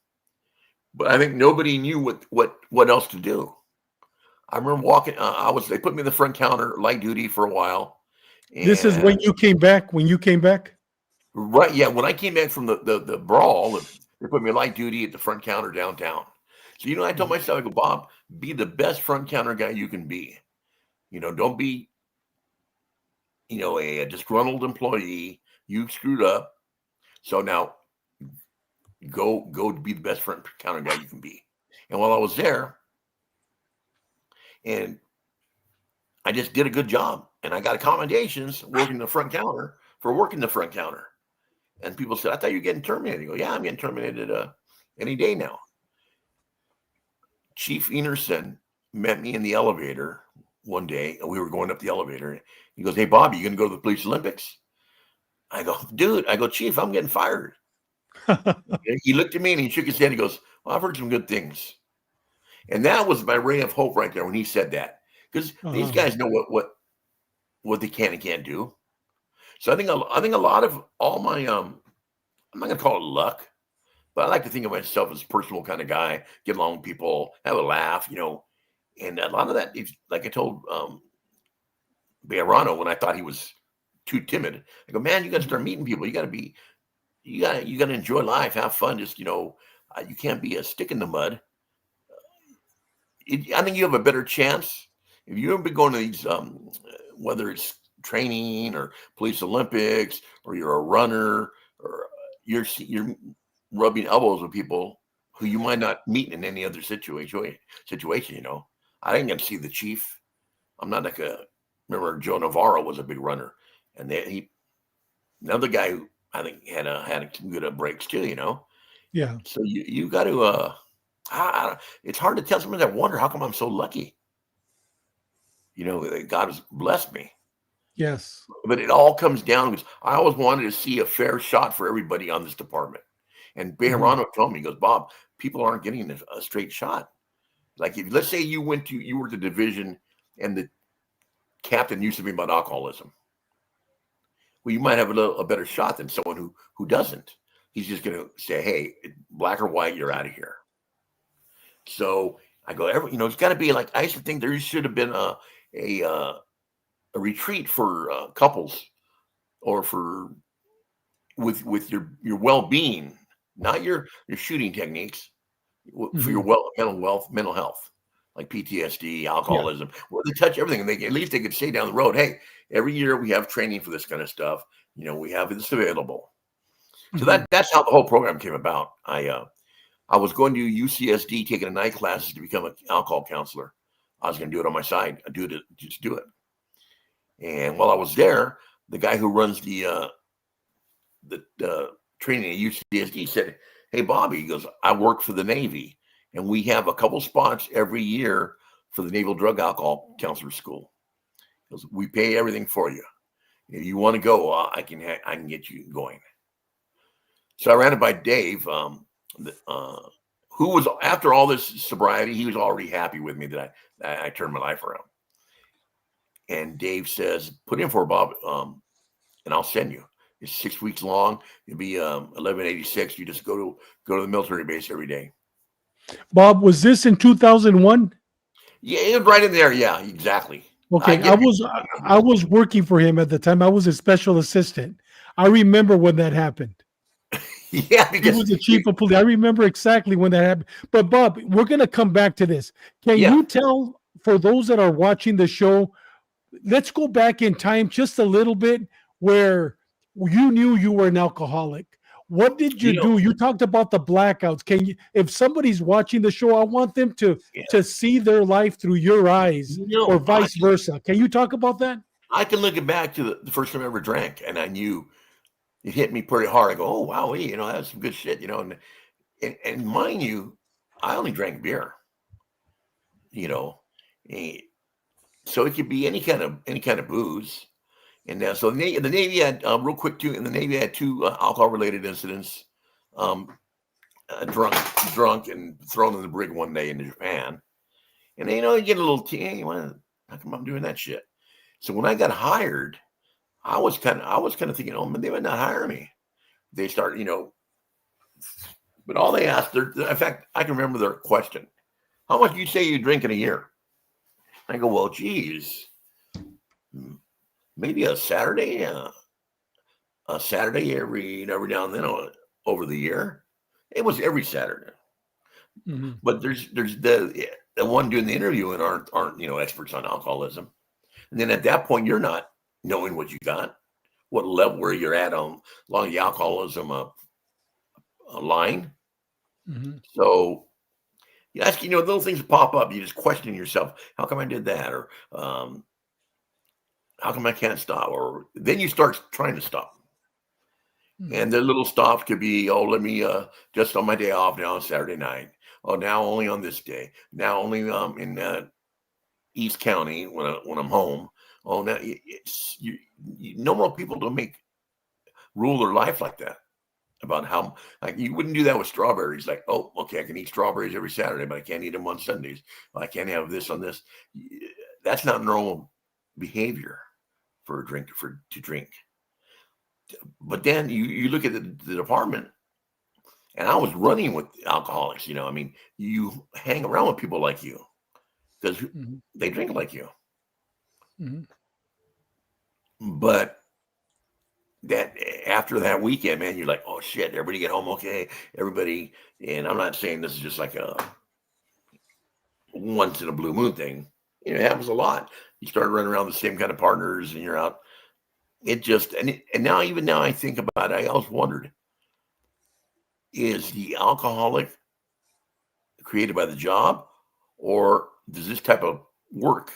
But I think nobody knew what else to do. I remember walking, they put me in the front counter, light duty for a while. This is when you came back? Right, yeah. When I came back from the brawl, they put me in light duty at the front counter downtown. So, I told myself, I go, Bob, be the best front counter guy you can be. Don't be, a disgruntled employee. You screwed up. So now go be the best front counter guy you can be. And while I was there, and I just did a good job, and I got accommodations working the front counter for working the front counter. And people said, "I thought you were getting terminated." I go, "Yeah, I'm getting terminated any day now." Chief Enerson met me in the elevator one day, and we were going up the elevator. He goes, "Hey, Bob, you going to go to the Police Olympics?" I go, "Dude," I go, "Chief, I'm getting fired." He looked at me and he shook his head. He goes, "Well, I've heard some good things." And that was my ray of hope right there when he said that, because these guys know what they can and can't do. So I think a lot of all my I'm not gonna call it luck, but I like to think of myself as a personal kind of guy, get along with people, have a laugh, and a lot of that is like I told Bejarano when I thought he was too timid. I go, "Man, you got to start meeting people. You got to enjoy life, have fun. Just you can't be a stick in the mud." I think you have a better chance if you ever been going to these, whether it's training or Police Olympics, or you're a runner, or you're rubbing elbows with people who you might not meet in any other situation. I didn't get to see the chief. I'm not like remember Joe Navarro was a big runner, and another guy who I think had some good breaks too. Yeah. So you got to. It's hard to tell. Sometimes I wonder how come I'm so lucky. God has blessed me. Yes. But it all comes down because I always wanted to see a fair shot for everybody on this department. And Bejarano told me, he goes, "Bob, people aren't getting a straight shot. Like let's say you were the division and the captain used to be about alcoholism. Well, you might have a better shot than someone who doesn't. He's just going to say, 'Hey, black or white, you're out of here.'" So I go, it's got to be like, I used to think there should have been a retreat for couples, or with your well-being, not your shooting techniques, for your mental health, like PTSD, alcoholism, where they touch everything, and at least they could say down the road, "Hey, every year we have training for this kind of stuff. We have this available." So that's how the whole program came about. I was going to UCSD, taking a night classes to become an alcohol counselor. I was going to do it on my side. Just do it. And while I was there, the guy who runs the training at UCSD said, "Hey, Bobby," he goes, "I work for the Navy, and we have a couple spots every year for the Naval Drug Alcohol Counselor School. He goes, we pay everything for you. If you want to go, I can get you going." So I ran it by Dave, who was, after all this sobriety, he was already happy with me that I turned my life around. And Dave says, "Put in for it, Bob, and I'll send you. It's 6 weeks long. It'll be 1186. You just go to the military base every day." Bob, was this in 2001? Yeah, it was right in there. Yeah, exactly. I Okay, get I was working for him at the time. I was a special assistant. I remember when that happened. yeah, He because was the chief of police. I remember exactly when that happened. But Bob, we're going to come back to this. Can yeah, you tell for those that are watching the show, let's go back in time just a little bit where you knew you were an alcoholic. What did you you know, do? You talked about the blackouts. Can you, if somebody's watching the show, I want them yeah, to see their life through your eyes or I vice versa. Can you talk about that? can look it back to the first time I ever drank, and I knew it hit me pretty hard. I go, oh wow, that's some good shit, and mind you, I only drank beer, you know, eh, so it could be any kind of booze. And so the Navy had real quick too. In the Navy, had two alcohol-related incidents. Um, drunk and thrown in the brig one day in Japan. And you get a little hey, how come I'm doing that shit? So when I got hired, I was kind of thinking, oh man, they might not hire me. They start, but all they asked, in fact, I can remember their question: how much do you say you drink in a year? I go, well, geez, maybe a Saturday, every now and then over the year. It was every Saturday. Mhm. But there's the one doing the interviewing aren't experts on alcoholism, and then at that point you're not knowing what you got, what level where you're at on along the alcoholism line. Mhm. So you ask, little things pop up. You just question yourself, how come I did that, or how come I can't stop, or then you start trying to stop. Mhm. And the little stops could be, oh, let me just on my day off now on Saturday night. Oh, now only on this day. Now only in East County when I'm home. Oh, now normal people don't rule their life like that about how like you wouldn't do that with strawberries. Like, oh, okay, I can eat strawberries every Saturday, but I can't eat them on Sundays. I can't have this on this. That's not normal behavior for a drink to drink. But then you look at the department, and I was running with alcoholics. I mean, you hang around with people like you because Mhm. they drink like you. Mhm. But that after that weekend, man, you're like, oh shit, everybody get home okay. Everybody, and I'm not saying this is just like a once in a blue moon thing. It happens a lot. You start running around the same kind of partners, and you're out. It just and now even now I think about it, I always wondered: is the alcoholic created by the job, or does this type of work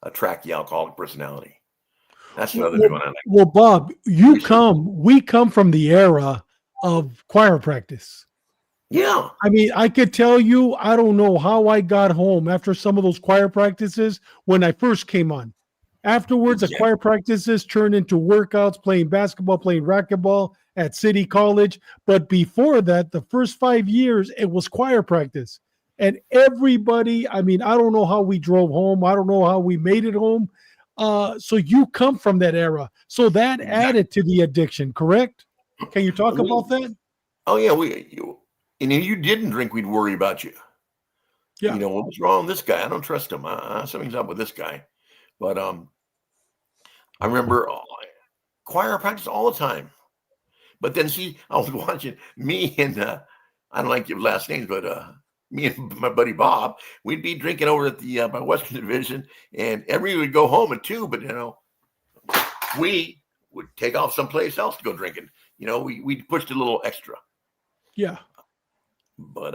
attract the alcoholic personality? That's Well, another well, good one I like well, Bob, research. we come from the era of choir practice. Yeah, I mean, I could tell you, I don't know how I got home after some of those choir practices when I first came on. Afterwards, the exactly. choir practices turned into workouts, playing basketball, playing racquetball at City College. But before that, the first 5 years, it was choir practice. And everybody, I mean, I don't know how we drove home. I don't know how we made it home. So you come from that era. So that Exactly. added to the addiction, correct? Can you talk about that? Oh yeah, and if you didn't drink, we'd worry about you. Yeah. What's wrong with this guy? I don't trust him. Something's up with this guy. But I remember choir practice all the time. But then see, I was watching me and I don't like your last names, but me and my buddy Bob, we'd be drinking over at the my Western Division, and everybody would go home at 2. But we would take off someplace else to go drinking. We pushed a little extra. Yeah. But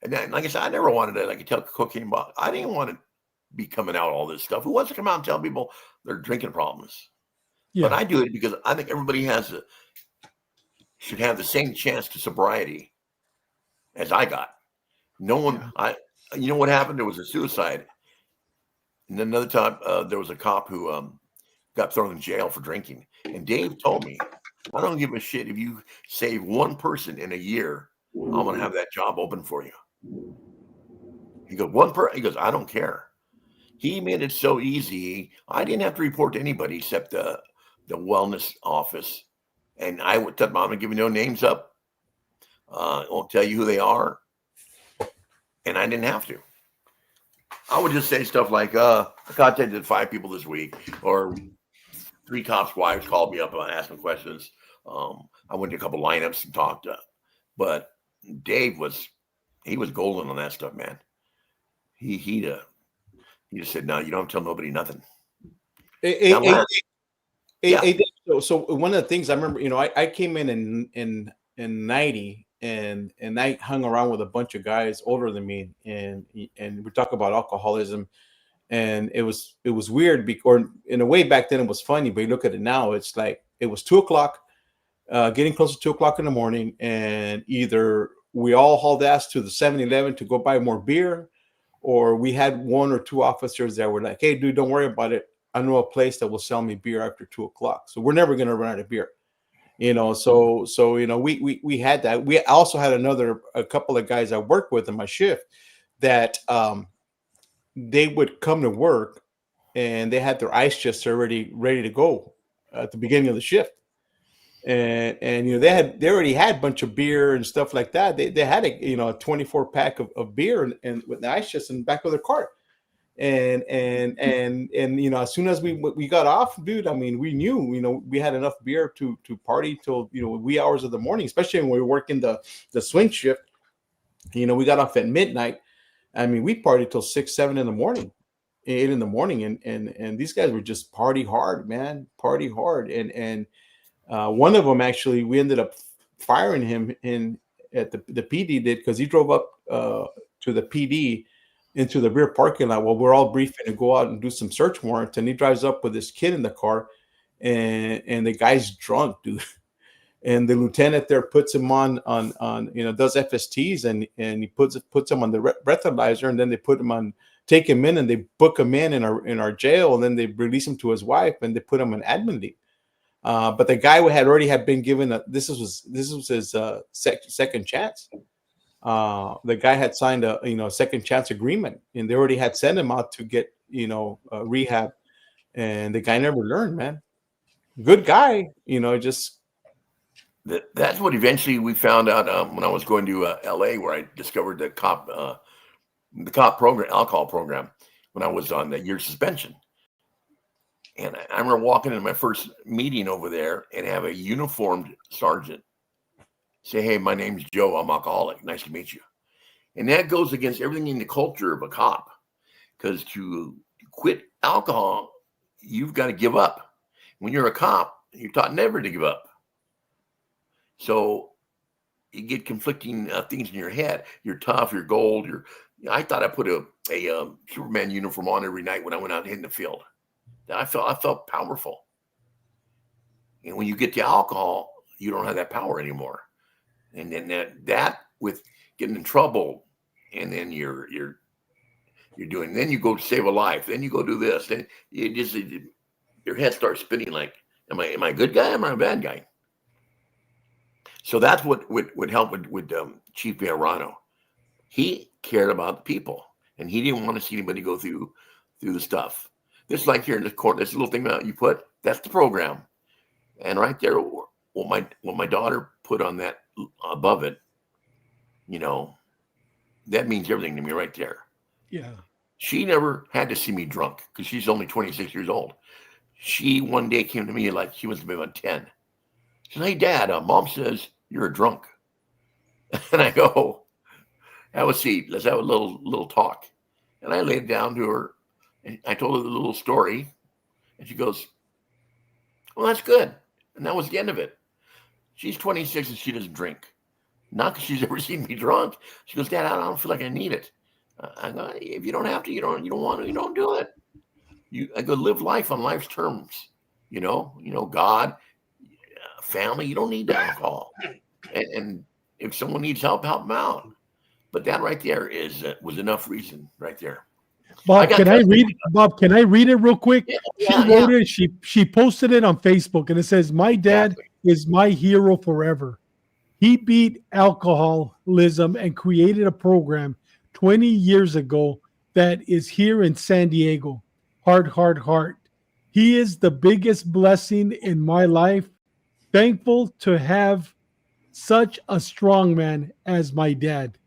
and then like I said, I never wanted to like tell cocaine about. I didn't want to be coming out all this stuff. Who wants to come out and tell people their drinking problems? But Yeah. I do it because I think everybody should have the same chance to sobriety as I got. No one, Yeah. what happened? There was a suicide, and then another time there was a cop who got thrown in jail for drinking. And Dave told me, I don't give a shit if you save one person in a year. I'm gonna have that job open for you. He goes, He goes, I don't care. He made it so easy. I didn't have to report to anybody except the wellness office. And I would tell them, I'm going to give you no names up. I won't tell you who they are. And I didn't have to. I would just say stuff like, I contacted 5 people this week, or 3 cops' wives called me up and asked me questions. I went to a couple lineups and talked. But Dave was golden on that stuff, man. He just said, no, you don't have to tell nobody nothing. So one of the things I remember, I came in 90, and I hung around with a bunch of guys older than me, and we talk about alcoholism, and it was weird because in a way back then it was funny, but you look at it now, it's like it was 2:00, getting close to 2:00 in the morning, and either we all hauled ass to the 7-Eleven to go buy more beer, or we had 1 or 2 officers that were like, hey dude, don't worry about it, I know a place that will sell me beer after 2:00, so we're never going to run out of beer. So we had that. We also had a couple of guys I worked with in my shift that they would come to work and they had their ice chests already ready to go at the beginning of the shift. And they already had a bunch of beer and stuff like that. They had a 24-pack of beer and with the ice chest in the back of their car. And as soon as we got off, dude, I mean, we knew, we had enough beer to party till, wee hours of the morning, especially when we were working the swing shift. We got off at midnight. I mean, we partied till 6, 7 in the morning, 8 in the morning. And these guys were just party hard, man, party hard. And one of them, actually, we ended up firing him at the PD did, because he drove up to the PD into the rear parking lot while we're all briefing to go out and do some search warrants. And he drives up with this kid in the car, and the guy's drunk, dude. And the lieutenant there puts him on does FSTs, and he puts him on the breathalyzer, and then they take him in, and they book him in our jail, and then they release him to his wife, and they put him on admin leave. But the guy had already been given this was his second chance. The guy had signed a second chance agreement, and they already had sent him out to get rehab, and the guy never learned, man. Good guy, just. That's what eventually we found out when I was going to LA, where I discovered the cop program, alcohol program, when I was on the year suspension. And I remember walking into my first meeting over there and have a uniformed sergeant say, hey, my name's Joe, I'm alcoholic, nice to meet you. And that goes against everything in the culture of a cop, because to quit alcohol, you've got to give up. When you're a cop, you're taught never to give up. So you get conflicting things in your head. You're tough, you're gold. I thought I put a Superman uniform on every night when I went out in the field. I felt powerful. And when you get to alcohol, you don't have that power anymore. And then that with getting in trouble, and then you're doing, then you go save a life, then you go do this, then your head starts spinning like, am I a good guy? Am I a bad guy? So that's what would help with Chief Bejarano. He cared about the people, and he didn't want to see anybody go through the stuff. This, like here in the court, this little thing that you put, that's the program. And right there, what my daughter put on that above it, that means everything to me right there. Yeah. She never had to see me drunk, because she's only 26 years old. She one day came to me like she was about 10. She said, hey, Dad, Mom says you're a drunk. And I go, have a seat. Let's have a little talk. And I laid down to her, and I told her the little story. And she goes, well, that's good. And that was the end of it. She's 26 and she doesn't drink. Not because she's ever seen me drunk. She goes, Dad, I don't feel like I need it. I go, if you don't have to, you don't want to, you don't do it. I go, live life on life's terms. God, family, you don't need alcohol. And if someone needs help them out. But that right there was enough reason right there. Bob, can I read it real quick? She wrote it. She posted it on Facebook, and it says, my dad is my hero forever. He beat alcoholism and created a program 20 years ago that is here in San Diego. Heart. He is the biggest blessing in my life. Thankful to have such a strong man as my dad.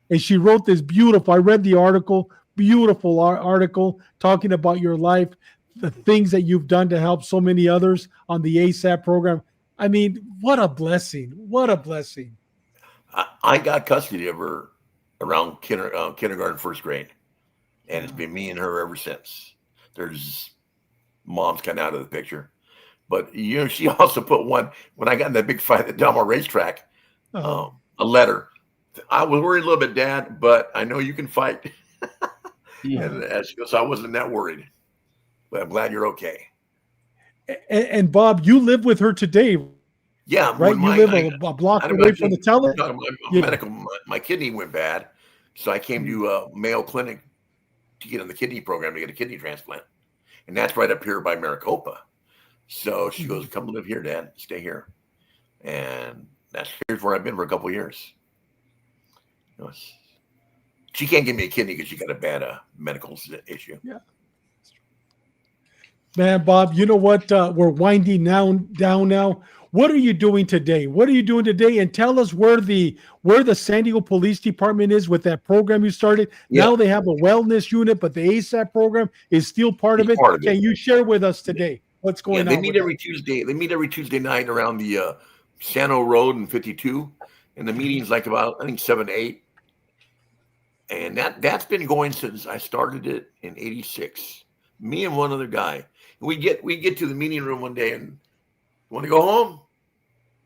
And she wrote this beautiful, I read the article, beautiful article talking about your life, the things that you've done to help so many others on the ASAP program. I mean, what a blessing. What a blessing. I got custody of her around kindergarten, first grade, and it's been me and her ever since. There's mom's kind of out of the picture, but she also put one when I got in that big fight at Delmar racetrack, a letter. I was worried a little bit, Dad, but I know you can fight. And she goes, I wasn't that worried, but I'm glad you're okay. And Bob, you live with her today. Yeah, right. You live a block away from the tele. My kidney went bad, so I came to Mayo Clinic to get in the kidney program to get a kidney transplant, and that's right up here by Maricopa. So she goes, "Come live here, Dad. Stay here," and here's where I've been for a couple of years. She can't give me a kidney because she got a bad medical issue. Yeah. Man, Bob, you know what? We're winding down now. What are you doing today? What are you doing today? And tell us where the San Diego Police Department is with that program you started. Yeah. Now they have a wellness unit, but the ASAP program is still part of it. Can you share with us today what's going on? They meet every Tuesday. They meet every Tuesday night around the Sano Road and 52, and the meeting's like about, I think, 7 to 8. And that's been going since I started it in '86. Me and one other guy. And we get to the meeting room one day and want to go home.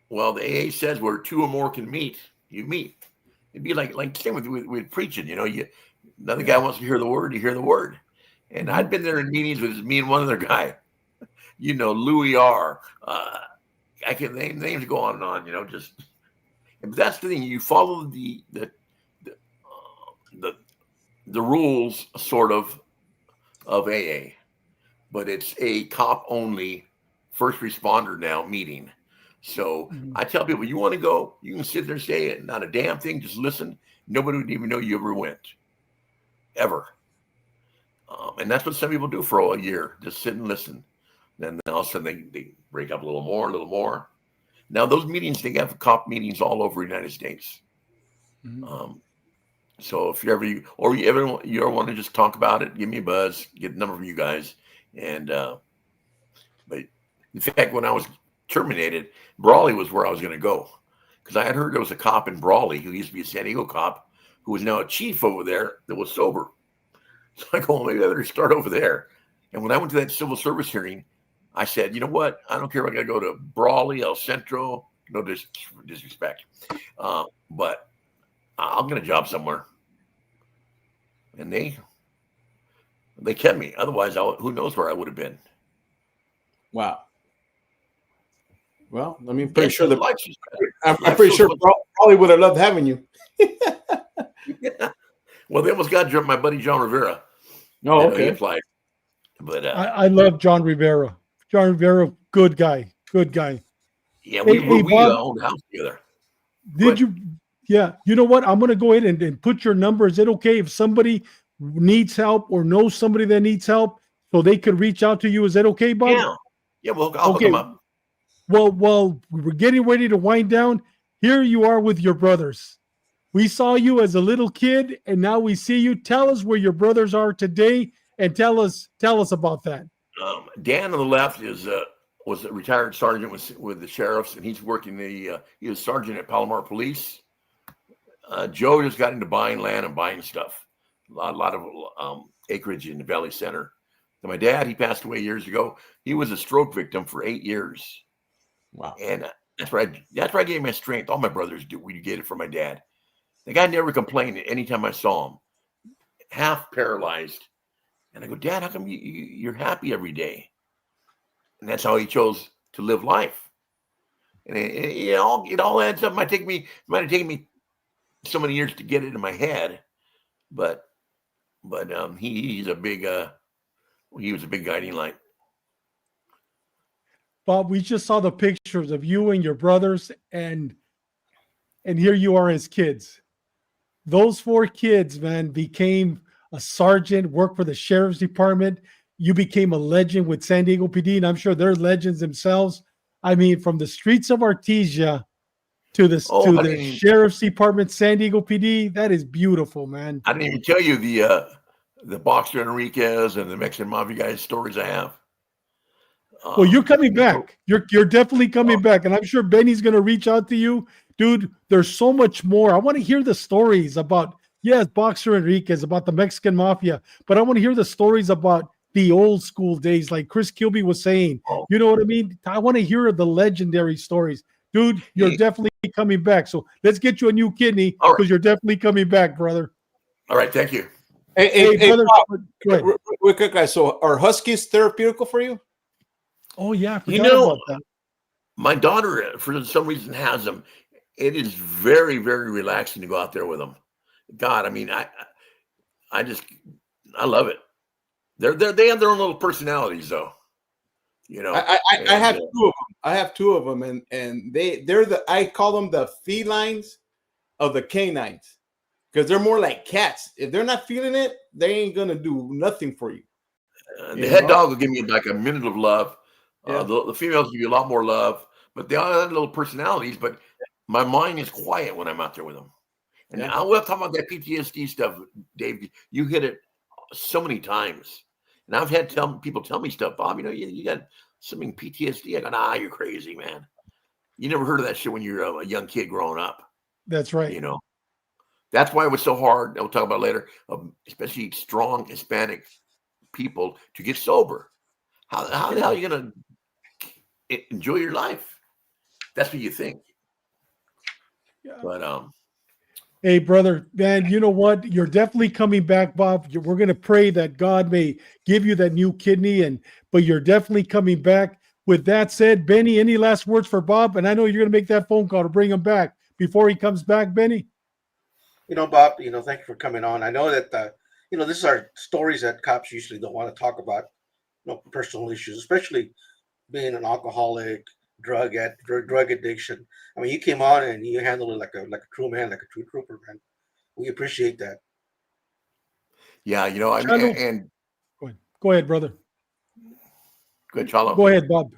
Well, the AA says where two or more can meet, you meet. It'd be like same with preaching. Another guy wants to hear the word, you hear the word. And I'd been there in meetings with me and one other guy. Louis R. I can name names go on and on. But that's the thing. You follow the rules sort of AA, but it's a cop only first responder now meeting. So I tell people, you want to go, you can sit there and say it, not a damn thing, just listen. Nobody would even know you ever went, ever. And that's what some people do for a year, just sit and listen. Then all of a sudden they break up a little more. Now those meetings, they have cop meetings all over the United States. So if you ever want to just talk about it, give me a buzz, get a number from you guys. And but in fact, when I was terminated, Brawley was where I was going to go, because I had heard there was a cop in Brawley who used to be a San Diego cop who was now a chief over there that was sober. So I go, well, maybe I better start over there. And when I went to that civil service hearing, I said, you know what? I don't care if I got to go to Brawley, El Centro, no disrespect, but I'll get a job somewhere. And they kept me. Otherwise, who knows where I would have been. Wow. Well, I mean, pretty sure I'm pretty sure probably would have loved having you. Yeah. Well, they almost got my buddy John Rivera. Oh, okay. He applied. But I love John Rivera. John Rivera, good guy. Yeah, we owned a house together. Did you? Yeah. You know what? I'm going to go ahead and put your number. Is it okay if somebody needs help or knows somebody that needs help so they could reach out to you? Is that okay, Bob? Yeah. Yeah, well, I'll hook them up. Well, we're getting ready to wind down. Here you are with your brothers. We saw you as a little kid, and now we see you. Tell us where your brothers are today, and tell us about that. Dan on the left was a retired sergeant with the sheriffs, and he's working he was sergeant at Palomar Police. Joe just got into buying land and buying stuff. A lot of acreage in the Valley Center. And my dad, he passed away years ago. He was a stroke victim for 8 years. Wow. And that's where I gave my strength. All my brothers do. We get it from my dad. The guy never complained anytime I saw him. Half paralyzed. And I go, Dad, how come you're happy every day? And that's how he chose to live life. And it all adds up. It might have taken me so many years to get it in my head, but he was a big guiding light. Bob, we just saw the pictures of you and your brothers, and here you are as kids. Those 4 kids, man, became a sergeant, worked for the sheriff's department. You became a legend with San Diego PD, and I'm sure they're legends themselves. I mean, from the streets of Artesia to the sheriff's department, San Diego PD, that is beautiful, man. I didn't even tell you the boxer Enriquez and the Mexican Mafia guys stories I have. Well, you're coming back. You're definitely coming back, and I'm sure Benny's going to reach out to you, dude. There's so much more. I want to hear the stories about Boxer Enriquez, about the Mexican Mafia, but I want to hear the stories about the old school days, like Chris Kilby was saying. You know what I mean? I want to hear the legendary stories, dude. You're definitely coming back. So let's get you a new kidney because you're definitely coming back, brother. All right, thank you. Hey, brother. Bob, real quick, guys. So, are Huskies therapeutical for you? Oh yeah, I forgot about that. My daughter, for some reason, has them. It is very, very relaxing to go out there with them. God, I mean, I love it. They have their own little personalities, though. You know, I have two of them. I have two of them, and they're I call them the felines of the canines because they're more like cats. If they're not feeling it, they ain't gonna do nothing for you. The head dog will give me like a minute of love. Yeah. The females give you a lot more love, but they all have little personalities. But my mind is quiet when I'm out there with them. And I will talk about that PTSD stuff, Dave. You hit it so many times. And I've had people tell me stuff, Bob, you know, you got something PTSD. I go, nah, you're crazy, man. You never heard of that shit when you're a young kid growing up. That's right. You know, that's why it was so hard. We'll talk about it later, especially strong Hispanic people to get sober. How the hell are you going to enjoy your life? That's what you think. Yeah. But, hey, brother, man, you know what? You're definitely coming back, Bob. We're going to pray that God may give you that new kidney, but you're definitely coming back. With that said, Benny, any last words for Bob? And I know you're going to make that phone call to bring him back before he comes back, Benny. You know, Bob, thank you for coming on. I know that, this is our stories that cops usually don't want to talk about, personal issues, especially being an alcoholic, drug addiction. I mean, you came on and you handled it like a true man, like a true trooper, man. We appreciate that. Yeah, I mean, and go ahead, brother. Good, Chalo. Go ahead, Bob.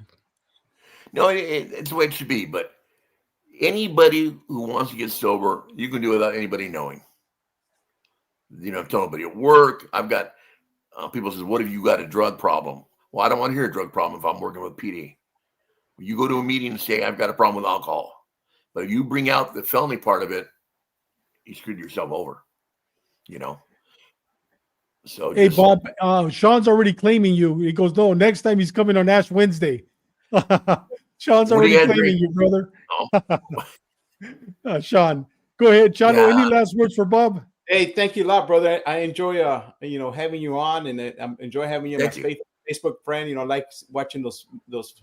No, it's the way it should be. But anybody who wants to get sober, you can do it without anybody knowing. Tell nobody at work. I've got people says, "What if you got a drug problem?" Well, I don't want to hear a drug problem if I'm working with PD. You go to a meeting and say, "I've got a problem with alcohol," but if you bring out the felony part of it, you screwed yourself over. So hey, Bob, Sean's already claiming you. He goes, no, next time he's coming on Ash Wednesday. Sean's already claiming you, brother. Oh. Sean, go ahead. Chano, any last words for Bob? Hey, thank you a lot, brother. I enjoy, having you on, and I enjoy having you as my Facebook friend. Like watching those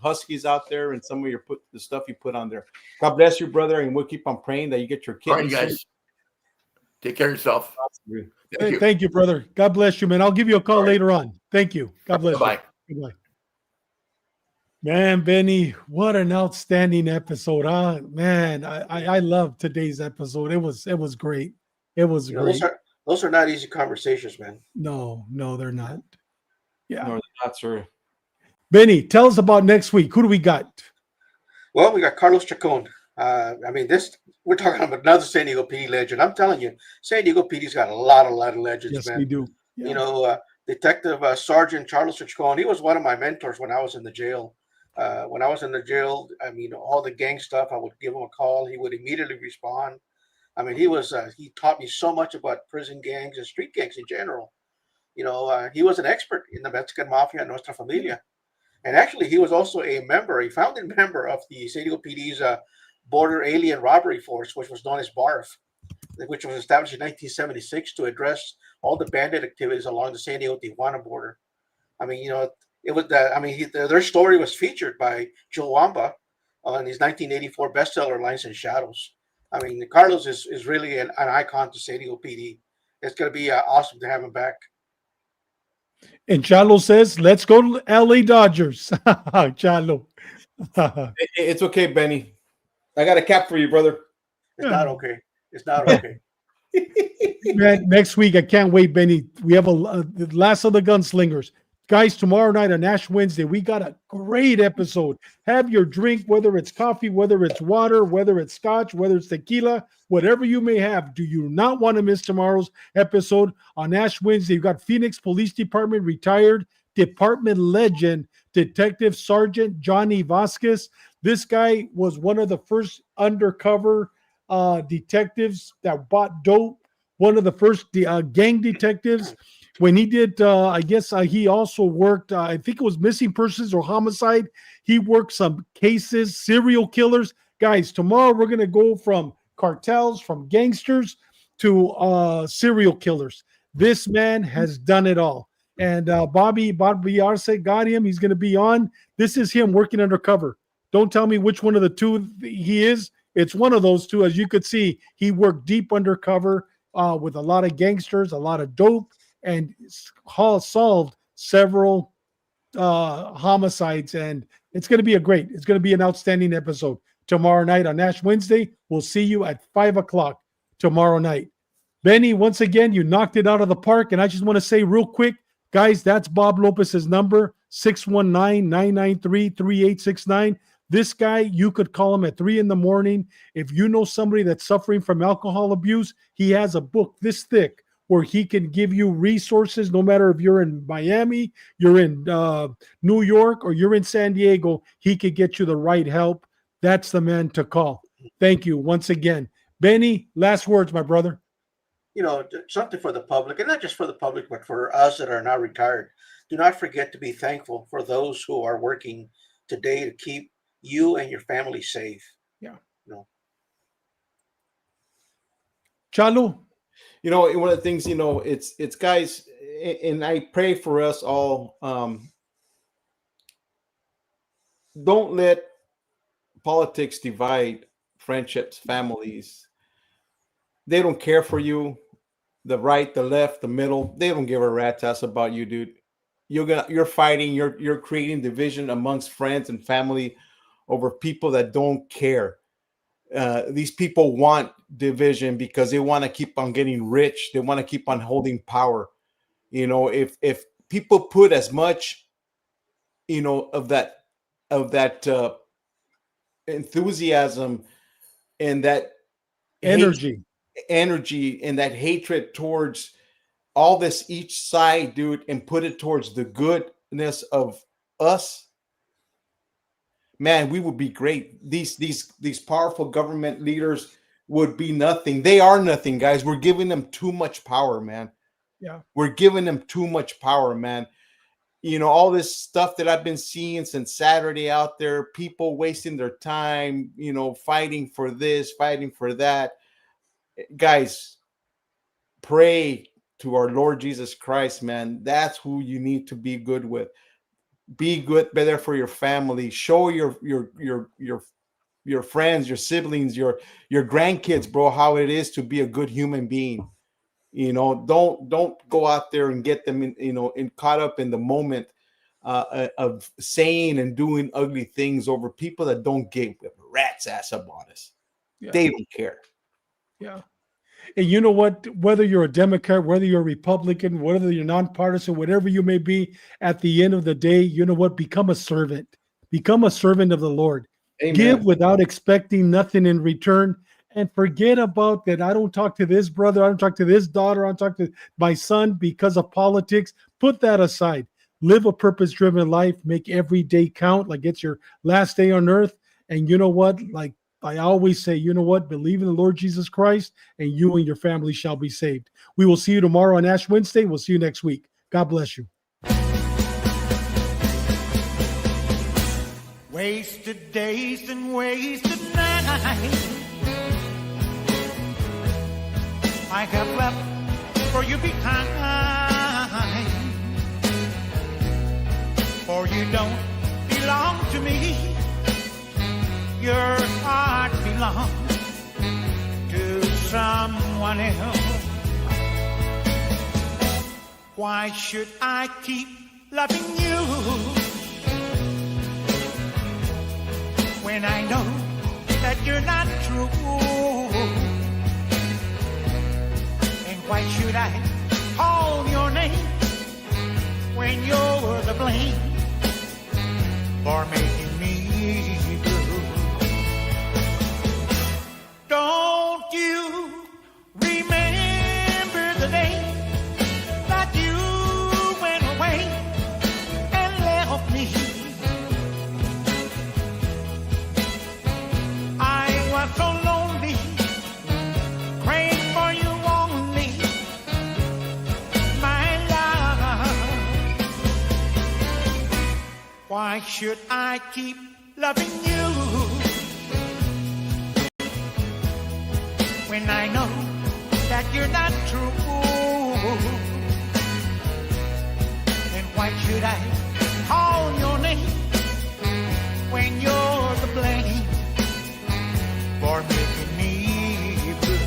Huskies out there and some of the stuff you put on there. God bless you, brother, and we'll keep on praying that you get your kidney. All right, guys. Take care of yourself. Thank you, brother. God bless you, man. I'll give you a call later on. Thank you. God bless you. Goodbye. Man, Benny, what an outstanding episode, huh? Man, I love today's episode. It was great. It was great. Those are not easy conversations, man. No, they're not. Yeah. No, they're not, sir. Benny, tell us about next week. Who do we got? Well, we got Carlos Chacon. We're talking about another San Diego PD legend. I'm telling you, San Diego PD's got a lot of legends, yes, man. We do. Yeah. Detective Sergeant Carlos Chacon, he was one of my mentors when I was in the jail. When I was in the jail, all the gang stuff, I would give him a call. He would immediately respond. He taught me so much about prison gangs and street gangs in general. He was an expert in the Mexican Mafia and Nuestra Familia. And actually, he was also a founding member of the San Diego PD's Border Alien Robbery Force, which was known as BARF, which was established in 1976 to address all the bandit activities along the San Diego-Tijuana border. Their story was featured by Joe Wamba on his 1984 bestseller, Lines and Shadows. Carlos is really an icon to San Diego PD. It's going to be awesome to have him back. And Chalo says, let's go to LA Dodgers. Chalo. It's okay, Benny. I got a cap for you, brother. It's not okay. It's not okay. Man, next week, I can't wait, Benny. We have the last of the gunslingers. Guys, tomorrow night on Ash Wednesday, we got a great episode. Have your drink, whether it's coffee, whether it's water, whether it's scotch, whether it's tequila, whatever you may have. Do you not want to miss tomorrow's episode on Ash Wednesday? You got Phoenix Police Department retired department legend, Detective Sergeant Johnny Vasquez. This guy was one of the first undercover detectives that bought dope, one of the first gang detectives. When he did, I guess he also worked, I think it was missing persons or homicide. He worked some cases, serial killers. Guys, tomorrow we're going to go from cartels, from gangsters to serial killers. This man has done it all. And Bobby Arce got him. He's going to be on. This is him working undercover. Don't tell me which one of the two he is. It's one of those two. As you could see, he worked deep undercover with a lot of gangsters, a lot of dope, and solved several homicides. And it's going to be an outstanding episode tomorrow night on Ash Wednesday. We'll see you at 5:00 tomorrow night. Benny, once again, you knocked it out of the park. And I just want to say real quick, guys, that's Bob Lopez's number, 619-993-3869. This guy, you could call him at 3 a.m. If you know somebody that's suffering from alcohol abuse, he has a book this thick where he can give you resources, no matter if you're in Miami, you're in New York, or you're in San Diego, he could get you the right help. That's the man to call. Thank you once again. Benny, last words, my brother. Something for the public, and not just for the public, but for us that are now retired. Do not forget to be thankful for those who are working today to keep you and your family safe. Yeah. Chalo. One of the things, it's guys, and I pray for us all. Don't let politics divide friendships, families. They don't care for you. The right, the left, the middle, they don't give a rat's ass about you, dude. You're fighting, you're creating division amongst friends and family over people that don't care. These people want division because they want to keep on getting rich. They want to keep on holding power. If people put as much, of that enthusiasm and that energy and that hatred towards all this each side, dude, and put it towards the goodness of us, man, we would be great. These powerful government leaders would be nothing. They are nothing, guys. We're giving them too much power, man. Yeah. We're giving them too much power, man. All this stuff that I've been seeing since Saturday out there, people wasting their time, fighting for this, fighting for that. Guys, pray to our Lord Jesus Christ, man. That's who you need to be good with. Be good, be there for your family. Show your friends, your siblings, your grandkids, bro, how it is to be a good human being. Don't go out there and get them in caught up in the moment of saying and doing ugly things over people that don't give a rat's ass about us. Yeah. They don't care. Yeah. And you know what? Whether you're a Democrat, whether you're a Republican, whether you're nonpartisan, whatever you may be, at the end of the day, you know what? Become a servant. Become a servant of the Lord. Amen. Give without expecting nothing in return. And forget about that. I don't talk to this brother. I don't talk to this daughter. I don't talk to my son because of politics. Put that aside. Live a purpose-driven life. Make every day count like it's your last day on earth. And you know what? Like I always say, you know what? Believe in the Lord Jesus Christ, and you and your family shall be saved. We will see you tomorrow on Ash Wednesday. We'll see you next week. God bless you. Wasted days and wasted nights I have left for you behind, for you don't belong to me. Your heart belongs to someone else. Why should I keep loving you when I know that you're not true? And why should I call your name when you're the blame for making me blue. Don't you remember the day that you went away and left me? I was so lonely, praying for you only, my love. Why should I keep loving you when I know that you're not true? And why should I call your name when you're the blame for making me blue?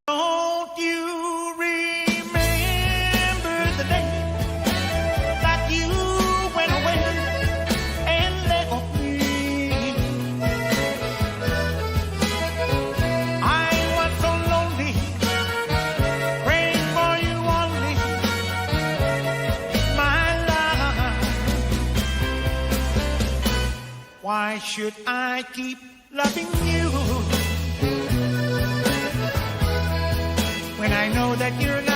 Don't you remember the day that you went away and left me? I was so lonely, praying for you only, my love. Why should I keep loving you when I know that you're not